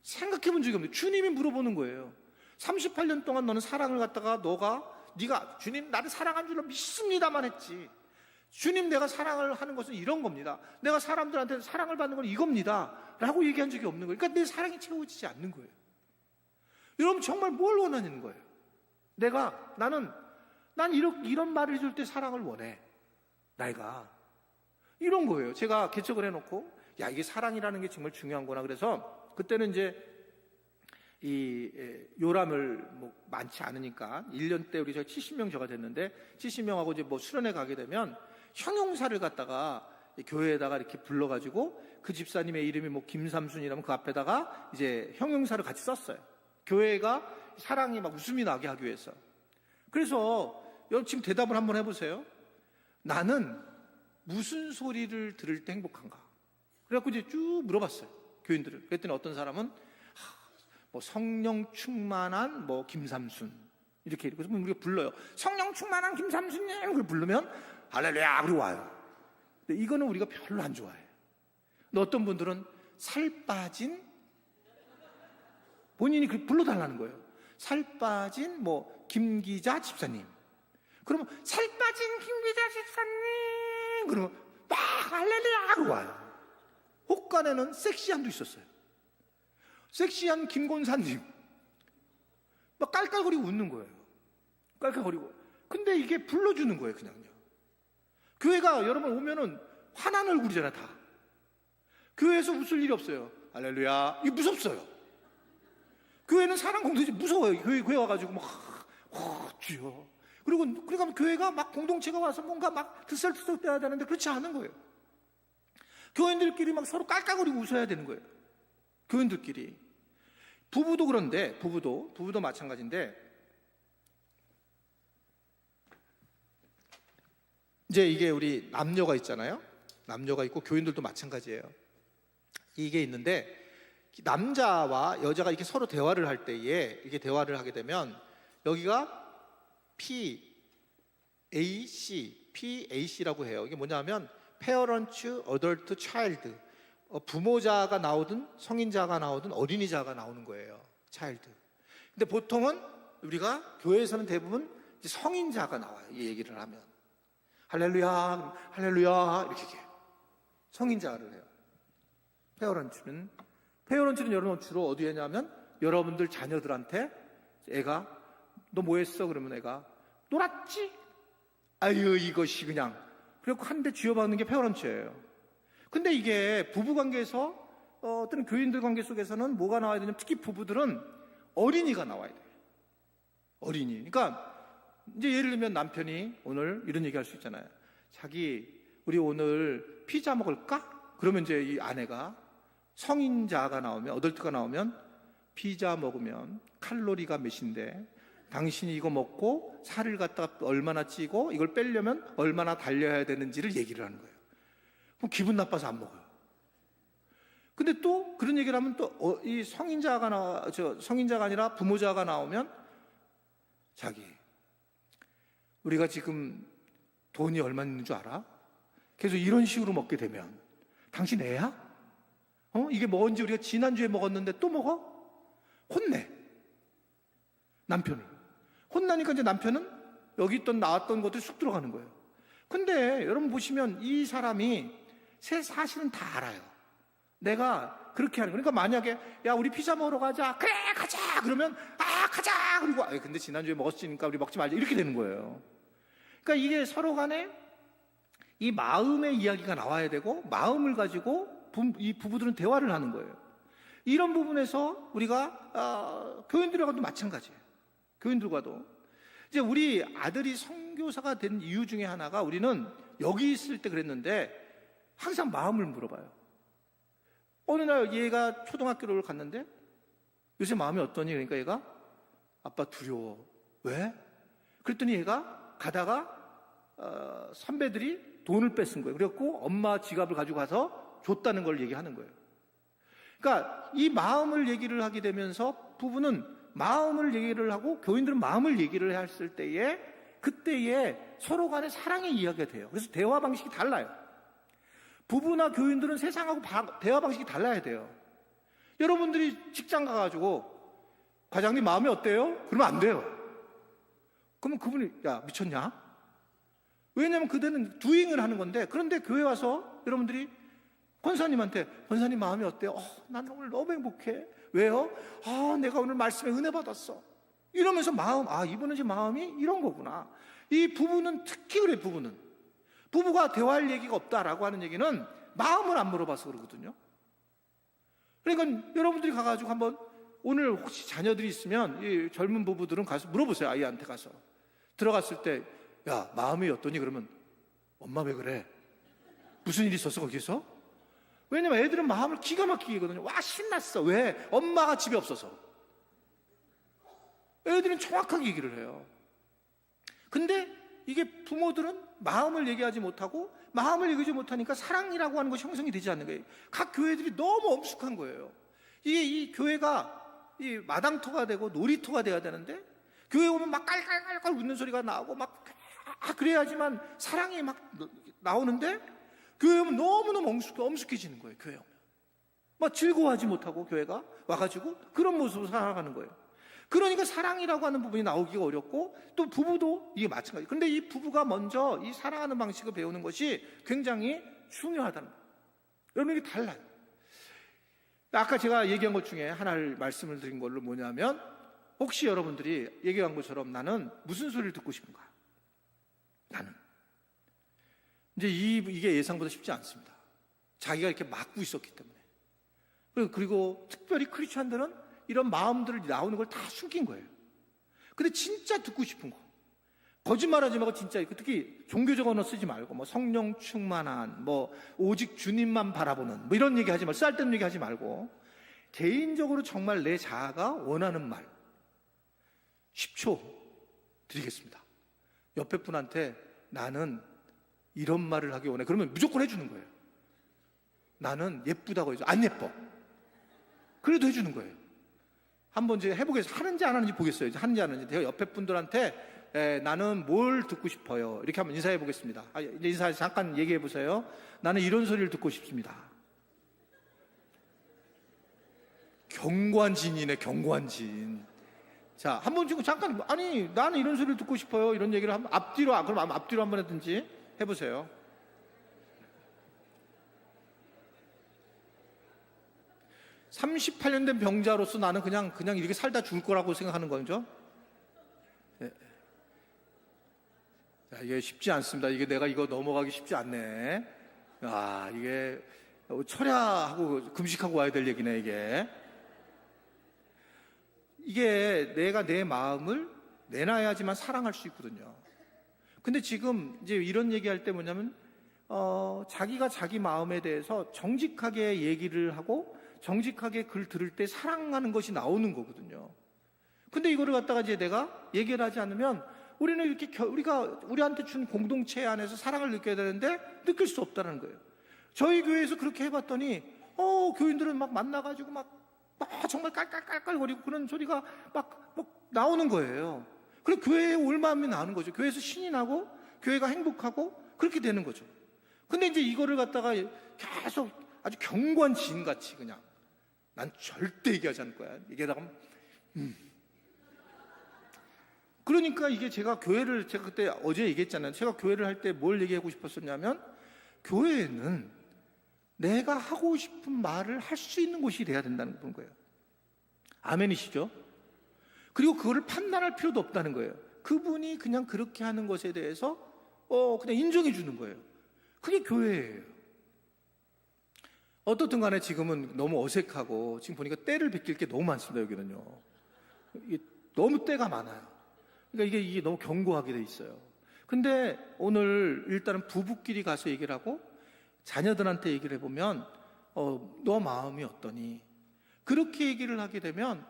생각해 본 적이 없는데 주님이 물어보는 거예요. 38년 동안 너는 사랑을 갖다가 네가 주님 나를 사랑한 줄로 믿습니다만 했지. 주님, 내가 사랑을 하는 것은 이런 겁니다. 내가 사람들한테 사랑을 받는 건 이겁니다. 라고 얘기한 적이 없는 거예요. 그러니까 내 사랑이 채워지지 않는 거예요. 여러분, 정말 뭘 원하는 거예요? 난 이런 말을 해줄 때 사랑을 원해. 내가. 이런 거예요. 제가 개척을 해놓고, 야, 이게 사랑이라는 게 정말 중요한 거나. 그래서 그때는 이제 이 요람을 뭐 많지 않으니까 1년 때 우리 저희 70명 저가 됐는데 70명하고 이제 뭐 수련회 가게 되면 형용사를 갖다가 교회에다가 이렇게 불러가지고 그 집사님의 이름이 뭐 김삼순이라면 그 앞에다가 이제 형용사를 같이 썼어요. 교회가 사랑이 막 웃음이 나게 하기 위해서. 그래서 여러분 지금 대답을 한번 해보세요. 나는 무슨 소리를 들을 때 행복한가? 그래갖고 이제 쭉 물어봤어요. 교인들을. 그랬더니 어떤 사람은 뭐 성령 충만한 뭐 김삼순 이렇게 그래서 우리가 불러요. 성령 충만한 김삼순님 그걸 부르면 할렐루야 그리고 와요. 근데 이거는 우리가 별로 안 좋아해요. 근데 어떤 분들은 살 빠진 본인이 그 불러달라는 거예요. 살 빠진 뭐 김기자 집사님. 그러면 살 빠진 김기자 집사님 그러면 막 할렐루야 그리고 와요. 혹간에는 섹시함도 있었어요. 섹시한 김곤사님 막 깔깔거리고 웃는 거예요. 깔깔거리고. 근데 이게 불러주는 거예요. 그냥요. 교회가 여러분 오면은 환한 얼굴이잖아 다. 교회에서 웃을 일이 없어요. 할렐루야. 이게 무섭어요. 교회는 사랑 공동체 무서워요. 교회 와가지고 막 주여. 그리고 그러니까 교회가 막 공동체가 와서 뭔가 막 들썩들썩 대야 되는데 그렇지 않은 거예요. 교인들끼리 막 서로 깔깔거리고 웃어야 되는 거예요. 교인들끼리. 부부도 그런데 부부도 마찬가지인데 이제 이게 우리 남녀가 있잖아요. 남녀가 있고 교인들도 마찬가지예요. 이게 있는데 남자와 여자가 이렇게 서로 대화를 할 때에 이게 대화를 하게 되면 여기가 PAC라고 해요. 이게 뭐냐면 Parents, Adult, Child. 부모자가 나오든 성인자가 나오든 어린이자가 나오는 거예요. 차일드. 근데 보통은 우리가 교회에서는 대부분 이제 성인자가 나와요. 이 얘기를 하면 할렐루야, 할렐루야 이렇게 해요. 성인자를 해요. 페어런츠는 여러분 주로 어디에 하냐면 여러분들 자녀들한테 애가 너 뭐 했어? 그러면 애가 놀았지? 아유 이것이 그냥 그래갖고 한 대 쥐어박는 게 페어런츠예요. 근데 이게 부부관계에서 또는 교인들 관계 속에서는 뭐가 나와야 되냐면 특히 부부들은 어린이가 나와야 돼요. 어린이. 그러니까 이제 예를 들면 남편이 오늘 이런 얘기 할 수 있잖아요. 자기 우리 오늘 피자 먹을까? 그러면 이제 이 아내가 성인자가 나오면 어덜트가 나오면 피자 먹으면 칼로리가 몇인데 당신이 이거 먹고 살을 갖다가 얼마나 찌고 이걸 빼려면 얼마나 달려야 되는지를 얘기를 하는 거예요. 그럼 기분 나빠서 안 먹어요. 근데 또 그런 얘기를 하면 또 이 성인자가 아니라 부모자가 나오면 자기 우리가 지금 돈이 얼마 있는 줄 알아? 계속 이런 식으로 먹게 되면 당신 애야? 이게 먹은지 우리가 지난주에 먹었는데 또 먹어? 혼내. 남편을. 혼나니까 이제 남편은 여기 나왔던 것들이 쑥 들어가는 거예요. 근데 여러분 보시면 이 사람이 새 사실은 다 알아요. 내가 그렇게 하는 거. 그러니까 만약에 야 우리 피자 먹으러 가자. 그래 가자. 그러면 가자. 그리고 근데 지난주에 먹었으니까 우리 먹지 말자. 이렇게 되는 거예요. 그러니까 이게 서로 간에 이 마음의 이야기가 나와야 되고 마음을 가지고 이 부부들은 대화를 하는 거예요. 이런 부분에서 우리가 교인들과도 마찬가지예요. 교인들과도 이제 우리 아들이 선교사가 된 이유 중에 하나가 우리는 여기 있을 때 그랬는데 항상 마음을 물어봐요. 어느 날 얘가 초등학교를 갔는데 요새 마음이 어떠니? 그러니까 얘가 아빠 두려워. 왜? 그랬더니 얘가 가다가 선배들이 돈을 뺏은 거예요. 그래갖고 엄마 지갑을 가지고 가서 줬다는 걸 얘기하는 거예요. 그러니까 이 마음을 얘기를 하게 되면서 부부는 마음을 얘기를 하고 교인들은 마음을 얘기를 했을 때에 그때에 서로 간의 사랑의 이야기가 돼요. 그래서 대화 방식이 달라요. 부부나 교인들은 세상하고 대화 방식이 달라야 돼요. 여러분들이 직장 가가지고 과장님 마음이 어때요? 그러면 안 돼요. 그러면 그분이 야 미쳤냐? 왜냐하면 그대는 두잉을 하는 건데, 그런데 교회 와서 여러분들이 권사님한테 권사님 마음이 어때요? 난 오늘 너무 행복해. 왜요? 내가 오늘 말씀에 은혜 받았어. 이러면서 이분은 제 마음이 이런 거구나. 이 부부는 특히 그래. 부부가 대화할 얘기가 없다라고 하는 얘기는 마음을 안 물어봐서 그러거든요. 그러니까 여러분들이 가가지고 한번 오늘 혹시 자녀들이 있으면 이 젊은 부부들은 가서 물어보세요. 아이한테 가서 들어갔을 때, 야, 마음이 어떠니? 그러면 엄마 왜 그래? 무슨 일이 있었어 거기서? 왜냐면 애들은 마음을 기가 막히게 하거든요. 와, 신났어. 왜? 엄마가 집에 없어서. 애들은 정확하게 얘기를 해요. 근데 이게 부모들은 마음을 얘기하지 못하고, 마음을 얘기하지 못하니까 사랑이라고 하는 것이 형성이 되지 않는 거예요. 각 교회들이 너무 엄숙한 거예요. 이게 이 교회가 이 마당터가 되고 놀이터가 돼야 되는데, 교회 오면 막 깔깔깔깔 웃는 소리가 나오고 막 그래야지만 사랑이 막 나오는데, 교회 오면 너무너무 엄숙해지는 거예요. 교회 오면 막 즐거워하지 못하고 교회가 와가지고 그런 모습으로 살아가는 거예요. 그러니까 사랑이라고 하는 부분이 나오기가 어렵고, 또 부부도 이게 마찬가지. 근데 이 부부가 먼저 이 사랑하는 방식을 배우는 것이 굉장히 중요하다는 거예요. 여러분, 이게 달라요. 아까 제가 얘기한 것 중에 하나를 말씀을 드린 걸로 뭐냐면, 혹시 여러분들이 얘기한 것처럼 나는 무슨 소리를 듣고 싶은가? 나는 이제 이게 예상보다 쉽지 않습니다. 자기가 이렇게 막고 있었기 때문에. 그리고 특별히 크리스천들은 이런 마음들을 나오는 걸 다 숨긴 거예요. 근데 진짜 듣고 싶은 거, 거짓말하지 말고 진짜, 특히 종교적 언어 쓰지 말고, 뭐 성령 충만한, 뭐 오직 주님만 바라보는, 뭐 이런 얘기 하지 말고, 쓸데없는 얘기 하지 말고, 개인적으로 정말 내 자아가 원하는 말 10초 드리겠습니다. 옆에 분한테 나는 이런 말을 하기 원해. 그러면 무조건 해주는 거예요. 나는 예쁘다고 해줘. 안 예뻐. 그래도 해주는 거예요. 한번 이제 해보겠어요. 하는지 안 하는지 보겠어요. 이제 하는지 안 하는지. 제가 옆에 분들한테 나는 뭘 듣고 싶어요. 이렇게 한번 인사해 보겠습니다. 이제 인사 잠깐 얘기해 보세요. 나는 이런 소리를 듣고 싶습니다. 경관진이네, 경관진. 자, 한번 지금 잠깐, 아니, 나는 이런 소리를 듣고 싶어요. 이런 얘기를 한번 그럼 앞뒤로 한번 하든지 해보세요. (38년) 된 병자로서 나는 그냥 이렇게 살다 죽을 거라고 생각하는 거죠. 네. 자, 이게 쉽지 않습니다. 내가 이거 넘어가기 쉽지 않네. 이게 철야하고 금식하고 와야 될 얘기네. 이게 내가 내 마음을 내놔야지만 사랑할 수 있거든요. 근데 지금 이제 이런 얘기할 때 뭐냐면, 자기가 자기 마음에 대해서 정직하게 얘기를 하고 정직하게 글 들을 때 사랑하는 것이 나오는 거거든요. 근데 이거를 갖다가 이제 내가 얘기를 하지 않으면, 우리는 이렇게 우리한테 준 공동체 안에서 사랑을 느껴야 되는데 느낄 수 없다는 거예요. 저희 교회에서 그렇게 해봤더니 교인들은 막 만나가지고 막 정말 깔깔깔깔거리고 그런 소리가 막 나오는 거예요. 그리고 교회에 올 마음이 나오는 거죠. 교회에서 신이 나고 교회가 행복하고 그렇게 되는 거죠. 근데 이제 이거를 갖다가 계속 아주 경관지인같이 그냥 난 절대 얘기하지 않을 거야. 얘기하다가 그러니까 이게 제가 그때 어제 얘기했잖아요. 제가 교회를 할 때 뭘 얘기하고 싶었었냐면, 교회는 내가 하고 싶은 말을 할 수 있는 곳이 돼야 된다는 거예요. 아멘이시죠? 그리고 그거를 판단할 필요도 없다는 거예요. 그분이 그냥 그렇게 하는 것에 대해서 그냥 인정해 주는 거예요. 그게 교회예요. 어떻든 간에 지금은 너무 어색하고, 지금 보니까 때를 베낄 게 너무 많습니다. 여기는요. 너무 때가 많아요. 그러니까 이게 너무 견고하게 돼 있어요. 근데 오늘 일단은 부부끼리 가서 얘기를 하고 자녀들한테 얘기를 해보면, 너 마음이 어떠니? 그렇게 얘기를 하게 되면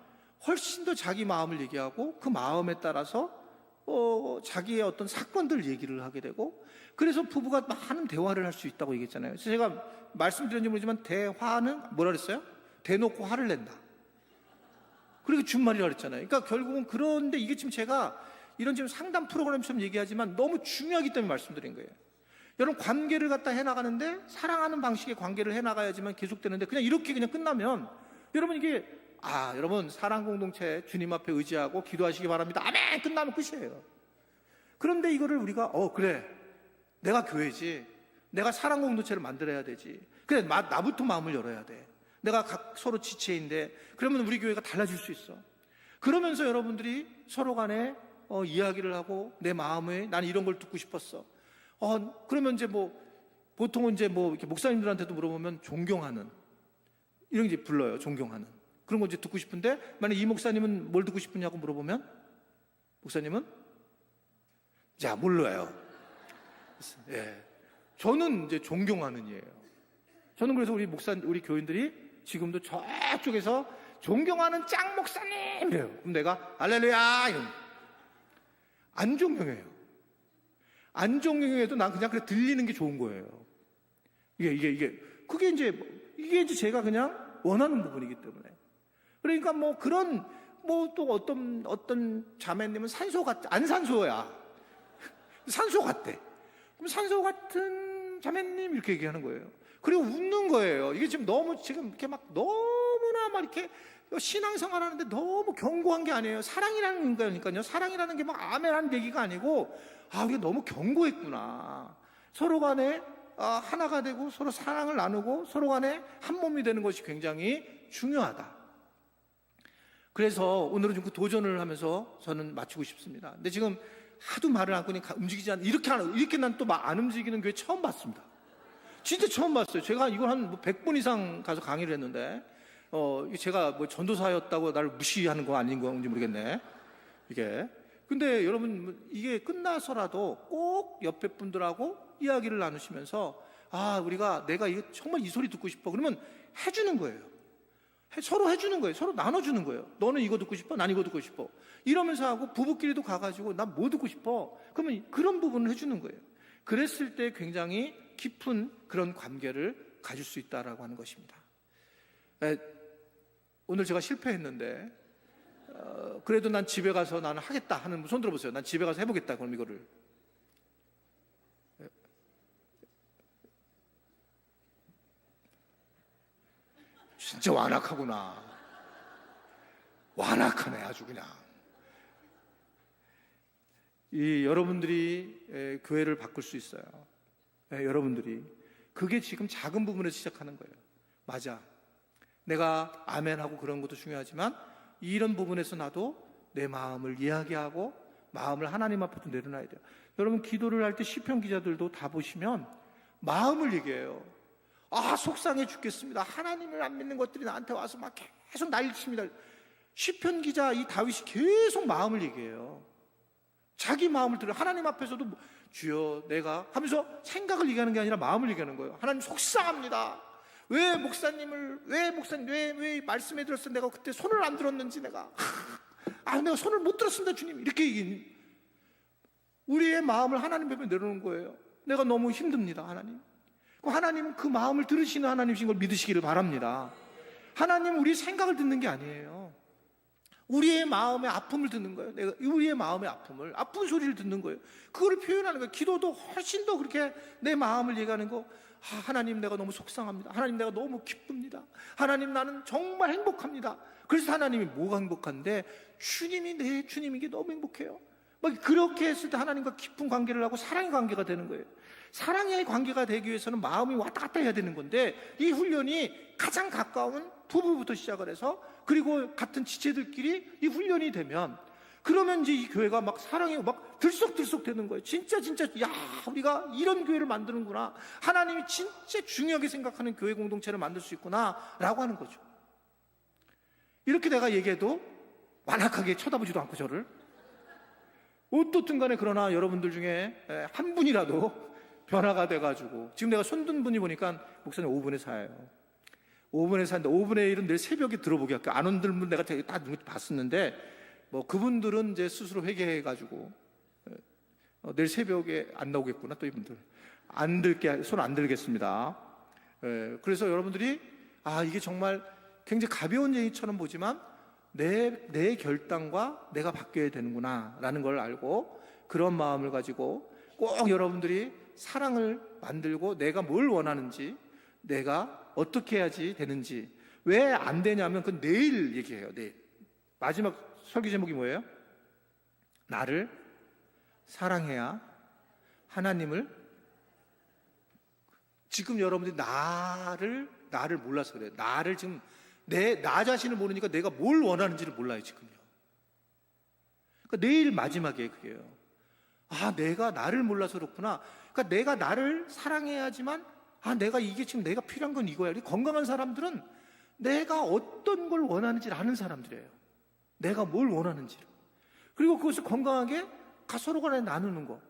훨씬 더 자기 마음을 얘기하고 그 마음에 따라서 자기의 어떤 사건들 얘기를 하게 되고, 그래서 부부가 많은 대화를 할 수 있다고 얘기했잖아요. 그래서 제가 말씀드렸는지 모르지만, 대화는 뭐라 그랬어요? 대놓고 화를 낸다. 그렇게 준말이라고 그랬잖아요. 그러니까 결국은, 그런데 이게 지금 제가 이런 지금 상담 프로그램처럼 얘기하지만 너무 중요하기 때문에 말씀드린 거예요. 여러분, 관계를 갖다 해나가는데 사랑하는 방식의 관계를 해나가야지만 계속되는데, 그냥 이렇게 그냥 끝나면, 여러분 이게 여러분 사랑 공동체 주님 앞에 의지하고 기도하시기 바랍니다. 아멘! 끝나면 끝이에요. 그런데 이거를 우리가 그래, 내가 교회지. 내가 사랑 공동체를 만들어야 되지. 그래, 나부터 마음을 열어야 돼. 내가 서로 지체인데, 그러면 우리 교회가 달라질 수 있어. 그러면서 여러분들이 서로 간에 이야기를 하고, 내 마음에 난 이런 걸 듣고 싶었어. 그러면 이제 보통은 이제 이렇게 목사님들한테도 물어보면 존경하는, 이런 게 이제 불러요. 존경하는. 그런 거 이제 듣고 싶은데, 만약 이 목사님은 뭘 듣고 싶으냐고 물어보면, 목사님은? 자, 몰라요. 예. 저는 이제 존경하는이에요. 저는 그래서 우리 교인들이 지금도 저쪽에서 존경하는 짱 목사님이래요. 그럼 내가 할렐루야 이런. 안 존경해요. 안 존경해도 난 그냥 그래 들리는 게 좋은 거예요. 그게 이제 제가 그냥 원하는 부분이기 때문에. 그러니까 또 어떤 자매님은 산소 안 산소야. 산소 같대. 그럼 산소 같은 자매님 이렇게 얘기하는 거예요. 그리고 웃는 거예요. 이게 지금 이렇게 너무나 이렇게 신앙생활 하는데 너무 견고한 게 아니에요. 사랑이라는 거니까요. 사랑이라는 게 아멘하는 얘기가 아니고, 우리가 너무 견고했구나. 서로 간에 하나가 되고 서로 사랑을 나누고 서로 간에 한 몸이 되는 것이 굉장히 중요하다. 그래서 오늘은 좀 그 도전을 하면서 저는 마치고 싶습니다. 근데 지금 하도 말을 안 하니 움직이지 않는, 이렇게 난 또 안 움직이는 교회 처음 봤습니다. 진짜 처음 봤어요. 제가 이걸 한 100번 이상 가서 강의를 했는데, 제가 전도사였다고 나를 무시하는 거 아닌 건지 모르겠네. 이게. 근데 여러분, 이게 끝나서라도 꼭 옆에 분들하고 이야기를 나누시면서, 내가 정말 이 소리 듣고 싶어. 그러면 해주는 거예요. 서로 해주는 거예요. 서로 나눠주는 거예요. 너는 이거 듣고 싶어? 난 이거 듣고 싶어. 이러면서 하고 부부끼리도 가가지고 난 뭐 듣고 싶어? 그러면 그런 부분을 해주는 거예요. 그랬을 때 굉장히 깊은 그런 관계를 가질 수 있다라고 하는 것입니다. 오늘 제가 실패했는데 그래도 난 집에 가서 나는 하겠다 하는 손 들어보세요. 난 집에 가서 해보겠다. 그럼 이거를 진짜 완악하구나. 완악하네 아주 그냥. 여러분들이 교회를 바꿀 수 있어요. 여러분들이. 그게 지금 작은 부분에서 시작하는 거예요. 맞아. 내가 아멘하고 그런 것도 중요하지만 이런 부분에서 나도 내 마음을 이야기하고 마음을 하나님 앞에도 내려놔야 돼요. 여러분 기도를 할 때 시편 기자들도 다 보시면 마음을 얘기해요. 속상해 죽겠습니다. 하나님을 안 믿는 것들이 나한테 와서 막 계속 난리칩니다. 시편 기자 이 다윗이 계속 마음을 얘기해요. 자기 마음을 들어요. 하나님 앞에서도 주여 내가 하면서 생각을 얘기하는 게 아니라 마음을 얘기하는 거예요. 하나님 속상합니다. 왜 말씀에 들었을 때 내가 그때 손을 안 들었는지 내가 손을 못 들었습니다 주님. 이렇게 얘기해. 우리의 마음을 하나님 앞에 내려놓는 거예요. 내가 너무 힘듭니다 하나님. 하나님은 그 마음을 들으시는 하나님이신 걸 믿으시기를 바랍니다. 하나님은 우리의 생각을 듣는 게 아니에요. 우리의 마음의 아픔을 듣는 거예요. 내가 우리의 마음의 아픈 소리를 듣는 거예요. 그거를 표현하는 거예요. 기도도 훨씬 더 그렇게 내 마음을 얘기하는 거. 하나님 내가 너무 속상합니다. 하나님 내가 너무 기쁩니다. 하나님 나는 정말 행복합니다. 그래서 하나님이 뭐가 행복한데 주님이 내 주님인 게 너무 행복해요. 그렇게 했을 때 하나님과 깊은 관계를 하고 사랑의 관계가 되는 거예요. 사랑의 관계가 되기 위해서는 마음이 왔다 갔다 해야 되는 건데 이 훈련이 가장 가까운 부부부터 시작을 해서 그리고 같은 지체들끼리 이 훈련이 되면 그러면 이제 이 교회가 사랑이 들썩들썩 되는 거예요. 진짜 우리가 이런 교회를 만드는구나. 하나님이 진짜 중요하게 생각하는 교회 공동체를 만들 수 있구나 라고 하는 거죠. 이렇게 내가 얘기해도 완악하게 쳐다보지도 않고 저를 어떻든 간에 그러나 여러분들 중에 한 분이라도 변화가 돼가지고 지금 내가 손든 분이 보니까 목사님 5분의 4예요. 5분의 4인데 5분의 1은 내일 새벽에 들어보게 할게요. 안 온 분 내가 다 봤었는데 그분들은 이제 스스로 회개해가지고 내일 새벽에 안 나오겠구나. 또 이분들 손 안 들겠습니다. 그래서 여러분들이 이게 정말 굉장히 가벼운 얘기처럼 보지만 내 결단과 내가 바뀌어야 되는구나 라는 걸 알고 그런 마음을 가지고 꼭 여러분들이 사랑을 만들고 내가 뭘 원하는지 내가 어떻게 해야지 되는지 왜 안 되냐면 그건 내일 얘기해요. 내일. 마지막 설교 제목이 뭐예요? 나를 사랑해야 하나님을 지금 여러분들이 나를 몰라서 그래요. 나를 지금 나 자신을 모르니까 내가 뭘 원하는지를 몰라요, 지금요. 그러니까 내일 마지막에 그게요. 아, 내가 나를 몰라서 그렇구나. 그러니까 내가 나를 사랑해야지만, 내가 이게 지금 내가 필요한 건 이거야. 건강한 사람들은 내가 어떤 걸 원하는지를 아는 사람들이에요. 내가 뭘 원하는지를. 그리고 그것을 건강하게 서로 간에 나누는 거.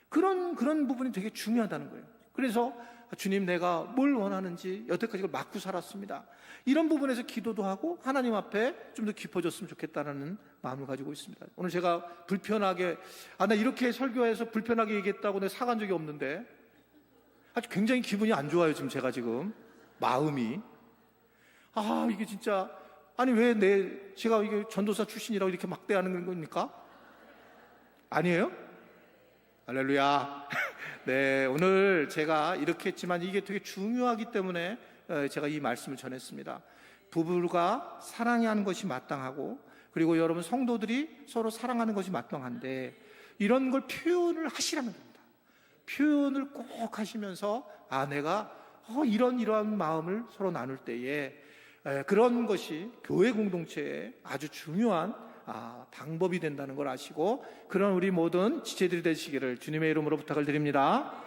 그런 부분이 되게 중요하다는 거예요. 그래서 주님, 내가 뭘 원하는지 여태까지 그걸 맞고 살았습니다. 이런 부분에서 기도도 하고 하나님 앞에 좀 더 깊어졌으면 좋겠다는 마음을 가지고 있습니다. 오늘 제가 불편하게, 나 이렇게 설교해서 불편하게 얘기했다고 내가 사간 적이 없는데 아주 굉장히 기분이 안 좋아요, 지금 제가 지금. 마음이. 이게 진짜, 왜 제가 이게 전도사 출신이라고 이렇게 막대하는 겁니까? 아니에요? 할렐루야. 네, 오늘 제가 이렇게 했지만 이게 되게 중요하기 때문에 제가 이 말씀을 전했습니다. 부부가 사랑해야 하는 것이 마땅하고, 그리고 여러분 성도들이 서로 사랑하는 것이 마땅한데, 이런 걸 표현을 하시라는 겁니다. 표현을 꼭 하시면서 내가 이러한 마음을 서로 나눌 때에 그런 것이 교회 공동체에 아주 중요한 방법이 된다는 걸 아시고, 그런 우리 모든 지체들이 되시기를 주님의 이름으로 부탁을 드립니다.